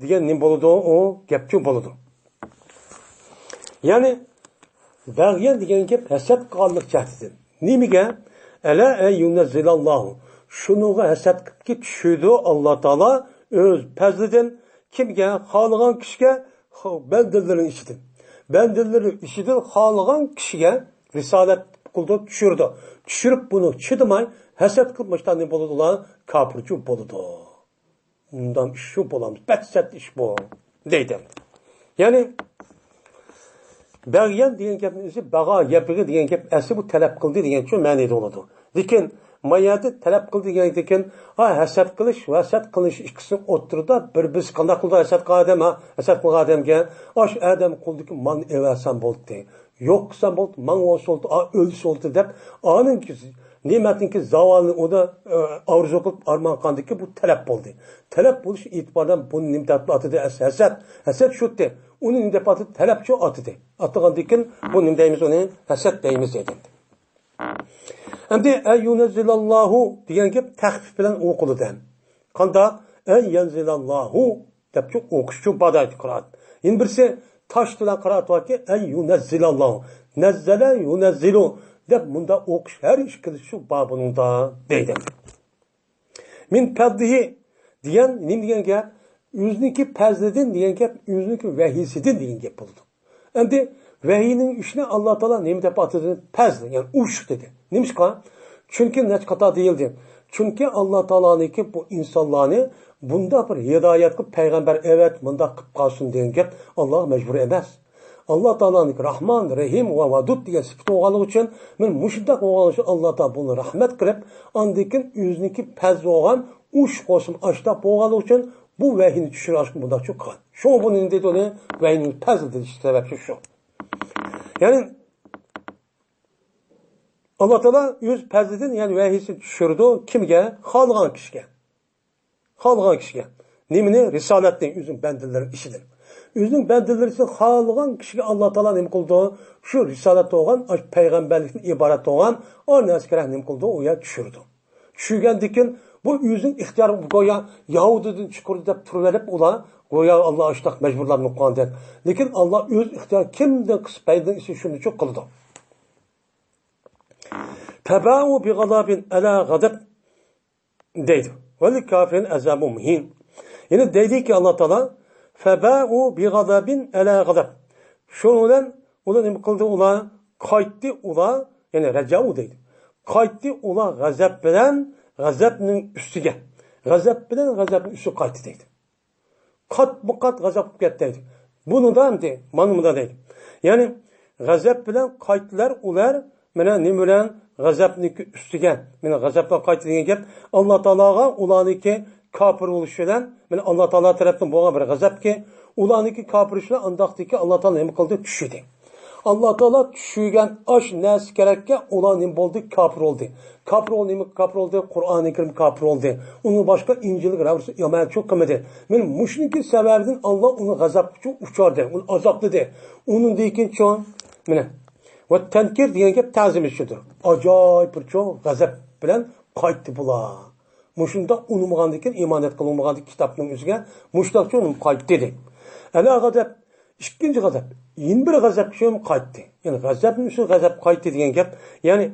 degan nima bo'ladi? O gapchi bo'ladi. Ya'ni bag'yan degan gap hasad qilganlik jahtidir. Nimaga? Ala ayyunazzilallohu. Şunuğa hasad qilib tushirdi Alloh taolo o'z fazlidan kimga xohlagan kishiga bandalarining ichidan. Bandalari ichidan xohlagan kishiga risolat qildi tushirdi. Tushirib buni chidamay hasad qilib mashtanni bo'ladilar, kafirchi bo'ladi. Undan ish shu bo'lamiz. Batsat ish bu deydi. Ya'ni bag'yan degan gapni o'zi bag'a gapiga degan gap asli bu talab qildi degan uchun ma'noda bo'ladi. Lekin mayada talab qildi degan ekan, hasad qilish va hasad qilish ikkisi o'tirda bir-biz qanday qildi hasad qilgan hasad qilgan odamga, osh adam qo'ldiki man evasan bo'ldi. Yo'q qilsam bo'ldi, man o'ldi, o'lsa bo'ldi deb, oninki ne'matninki zavolni unda orzu qilib armon qildiki bu talab bo'ldi. Talab bo'lish e'tibordan buni nima deb atadi hasad. Hasad shutdi. Uni nima deb atadi? Talabchi atadi. Atgandan bu nima deymiz uni? Hasad deymiz dedi. Endi ayyunazzilallohu degan gap taxfif bilan o'qiladi. Qanday? Ayyanzilallohu deb o'qish uchun badal qiroat. Endi birisi tosh bilan qiroat yoki ayyunazzilallohu. Nazzala yunazzilu deb bunda o'qish har ikkisi shu babunda deydi. Min faddihi degan nima degan gap? O'zniki fazlidan degan gap, o'zniki vahiysidan degan gap bo'ldi. Endi vahiyning ishni Alloh taolo nima deb atadi? Fazli, ya'ni ush dedi. Nimishqa? Chunki nechqata deyildi. Chunki Alloh taoloniki bu insonlarni bunda bir hidoyat qilib payg'ambar evet bunda qilib qolsin degan gap Alloh majbur emas. Alloh taoloniki Rahman, Rahim va Vadud degan sifat bo'lganligi uchun men mushundaq bo'lgan uchun Alloh taolo buni rahmat qilib, ondikin o'ziniki faz bo'lgan ush qo'shim ashta bo'lganligi uchun bu vahiyni tushirish bunda chiqqan. Shu buni dedi uni vahiyning fazli dedish sababi shu. Ya'ni Alloh taolo o'z fazlidan, ya'ni vahiyni tushirdi kimga? Xohlagan kishiga. Xohlagan kishiga. Nimani? Risolatning o'zing bandalarining ishidir. O'zining bandalariga xohlagan kishiga Alloh taolo nima qildi? Shu risolat bo'lgan, payg'ambarlikdan iborat bo'lgan o narsalarni nima qildi? U yer tushirdi. Tushirgandan bu o'zining ixtiyori go'yo Yahudidan chiqirdi deb turaverib ular go'yo Alloh ishtaq majburlanib qoldi. Lekin Alloh o'z ixtiyori kimdan qisib paydan isi shuni cho'q qildi. Tabau bi g'adabin ala g'adab deydi. Vel kafirin azabu muhin. Yine deydiki Allah Teala fabau bi g'adabin ala g'adab. Şundan ular nima qildi? Ular qaytdi, ular yani rajau deydi. Qaytdi ular g'azab bilan g'azabning ustiga. g'azab bilan g'azabni usti qaytdi deydi. Qat g'azab qilib ketdi deydi. Buni da endi mana bunda deydi. Ya'ni g'azab bilan qaytdilar ular mana nima bilan g'azabniki ustiga. Mana g'azabdan qaytdi degan gap Alloh taologa ularniki kofir bo'lishi bilan mana Alloh taolo tarafdan bo'lgan bir g'azabki ularniki kofir ishlar andaqdiki Alloh taolo nima qildi tushdi. Alloh taolo tushgan osh nas kerakka ular nima bo'ldi kofir bo'ldi. Kofir bo'ldi Qur'oni Karim kofir bo'ldi. Uni boshqa Injilga ravsi yo'mal cho'q qilmadi. Men mushniki sababidan Alloh uni g'azab uchun uchardi, uni azobladi. Uni dekin cho'ng mana va tankir degan gap ta'zim ishidir. Ajoyib bir cho'ng g'azab bilan qaytdi bular. Mushunda unumag'andikin iymonat qilmagandik kitobning o'ziga mushtaqcha unum qaytdi dedi. Ala g'azab ikkinchi g'azab, yana bir g'azab ham qaytdi. Ya'ni g'azabning usti g'azab qaytdi degan gap, ya'ni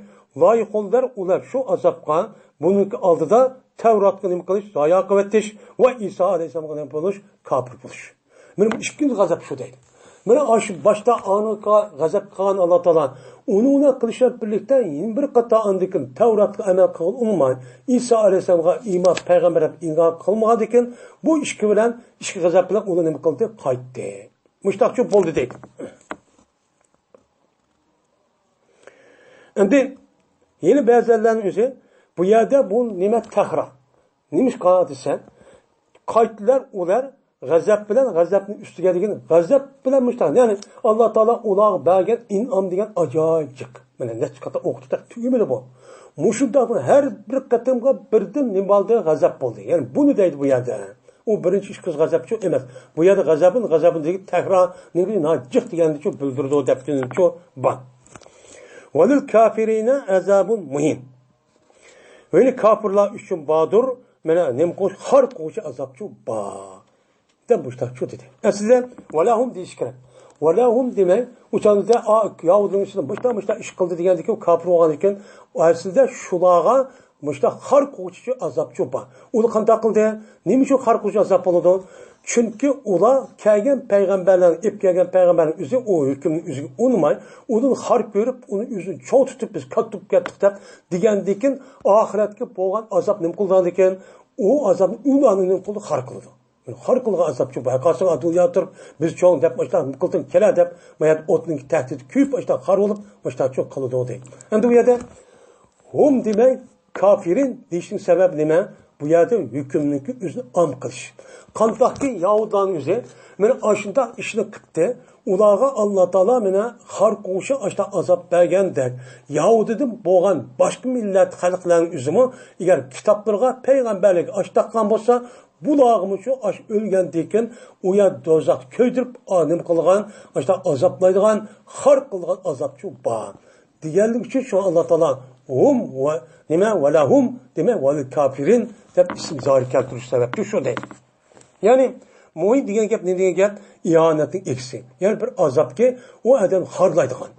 loyiqlar ular shu azobga buniki oldida Tavratga nima qilish, zoya qilib o'tish va Iso alayhisolamga nima bo'lish, kofir bo'lish. Mana ikkinchi g'azab shu deydi. Mana shu boshda aniqa g'azab qilgan Alloh taolo uni qilishlar birlikda yana bir qator andikin Tavratga amal qilib umuman Iso alayhisolamga iymon payg'ambar iymon qilmagan ekan, bu ikki bilan ikki g'azab bilan uni nima qildi? Qaytdi. Mushtaqchi bo'ldi deydi. Endi yeni ba'zilarning o'zi bu yerda bu nima tahra? Nima qiladi desa, qaytdilar ular g'azab bilan g'azabning ustiga degan g'azab bilan mushtaq. Ya'ni Alloh taolo ularga bergan in'om degan ajoyib. Mana necha qata o'qitdi tugimidi bu. Mushunda har bir qatimga birdan nima bo'ldi? G'azab bo'ldi. Ya'ni buni deydi bu yerda. U birinchi ish qiz g'azabchi emas. Bu yerda g'azabin degan tahra nima nojiq deganni bildirdi deb tushunchu bor. Valil kafirina azabun muhin. Böyle kafirlar üçün badur, mana nima qo'sh har qo'shi azobchi bor. Deb mushtaqchi dedi. Aslida valahum deyish kerak. Valahum demak, o'chanda Yahudning ichida boshqa ish qildi degandiki, kafir bo'lgan ekan, aslida shularga mushtaq har qo'shi azobchi bor. Uni qanday qildi? Nima uchun har qo'shi azob bo'ladi? Chunki ular kelgan payg'ambarlar, kelgan payg'ambarning o'zi o hukmni o'ziga unmay, uni har ko'rib, uni o'zini cho'q tutib biz kattib ketdik deb degandekin oxiratga bo'lgan azob nima qilgan ekan? U azobni ularning nima qildi? Har qildi. Har qilgan azobchi bayqasing adulya turib biz cho'ng deb boshqa qildim kelar deb mayat o'tning tahdid kuyib boshqa har bo'lib boshqa cho'q qildi deydi. Endi bu yerda hum demak kafirin deyishning sababi nima? Bu yerda hukmniki o'zini am qilish. Qandaqki Yahudlarning o'zi mana ashunda ishni qildi. Ularga Alloh taolo mana har qo'shi ashta azob bergandek, Yahudidan bo'lgan boshqa millat xalqlarning o'zimi agar kitoblarga payg'ambarlik ashtaqan bo'lsa, bularga shu ash o'lgandekin u yer do'zax ko'ydirib nima qilgan, ashta azoblaydigan, har qilgan azobchi bor. Deganlik uchun shu Alloh taolo hum va nima valahum demak val kafirin deb ism zori keltirish sababli shu deydi. Ya'ni muhim degan gap ne degan gap? İhanetning eksi. Ya'ni bir azobga u odam xorlaydigan.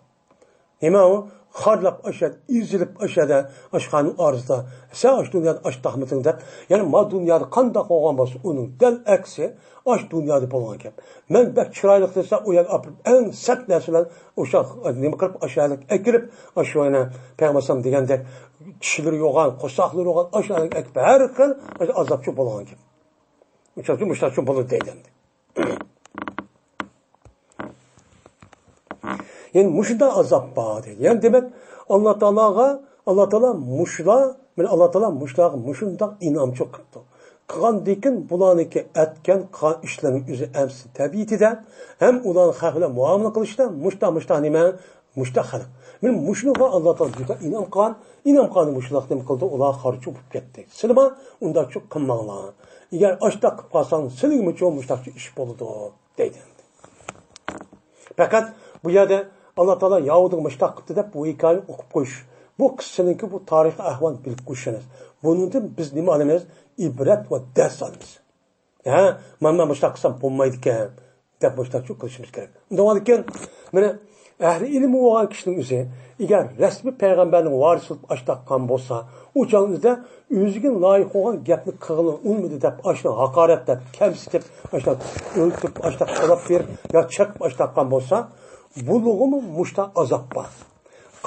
Nima u? Xorlab ashad, izilib ashada, ashxoning arzida, sen ash dunyoda ash tahmiting deb, ya'ni ma dunyoda qanday bo'lgan bo'lsa, uning dal aksi ash dunyoda bo'lgan gap. Men bak chiroyli desa, u yer eng sat narsalar o'sha nima qilib ashalik akirib, ashona payg'ambar degandek kishilar yo'g'an, qo'saqlar yo'g'an, ashalik akib har xil azobchi bo'lgan gap. Uchinchi mushtaqchi bo'ladi deydi. Yani muşda azap bor deydi. Yani demek Allah Taala muşlar, men Allah Taala muşlar muşunda inamçı qildi. Qilgan dekin bularniki etken qilgan ishlarning o'zi amsi tabiiyda ham ularni xalqlar muomala qilishda muşta nima? Muşta xalq. Men mushluga Allah Taala juda inom qilgan mushlar nima qildi? Ular xorchi bo'lib ketdi. Sizlar unda cho'q qilmanglar. Agar ashta qilib qolsang, sizning uchun mushtaqchi ish bo'ladi deydi. Fakat bu yerda Allah Taala Yahudning mushtaq qildi deb bu hikoyani o'qib qo'yish. Bu qissaninki bu tarixiy ahvol bilib qo'yishimiz. Bundan biz nima olamiz? Ibrat va dars olamiz. Mana mushtaq qilsam bo'lmaydi ekan deb mushtaqchi qilishimiz kerak. Undan keyin mana ahli ilmi bo'lgan kishining o'zi agar rasmiy payg'ambarning varisi bo'lib ashtaqan bo'lsa, u chog'da o'ziga loyiq bo'lgan gapni qilib unmidi deb ashna haqorat deb kamsitib ashna o'ltirib ashtaq olib berib yo chiqib ashtaqan bo'lsa, bulug'imi mushtaq azob bor.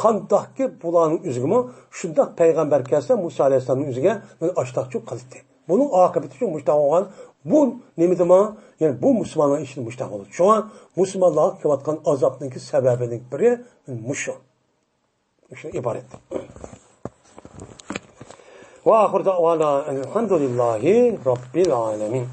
Qandaqki bularning o'zigimi shundoq payg'ambar kelsa Musa alayhisolamning o'ziga men ashtaqchi qildi. Bunun akıbeti şu müştah olan bu nemidima yani bu Müslümanların işini müştah olur. Şu an Müslümanlığa kıvatkan azaptaki sebebinin biri muşu. Şu ibaret. Ve ahir da'vana elhamdülillahi rabbil alemin.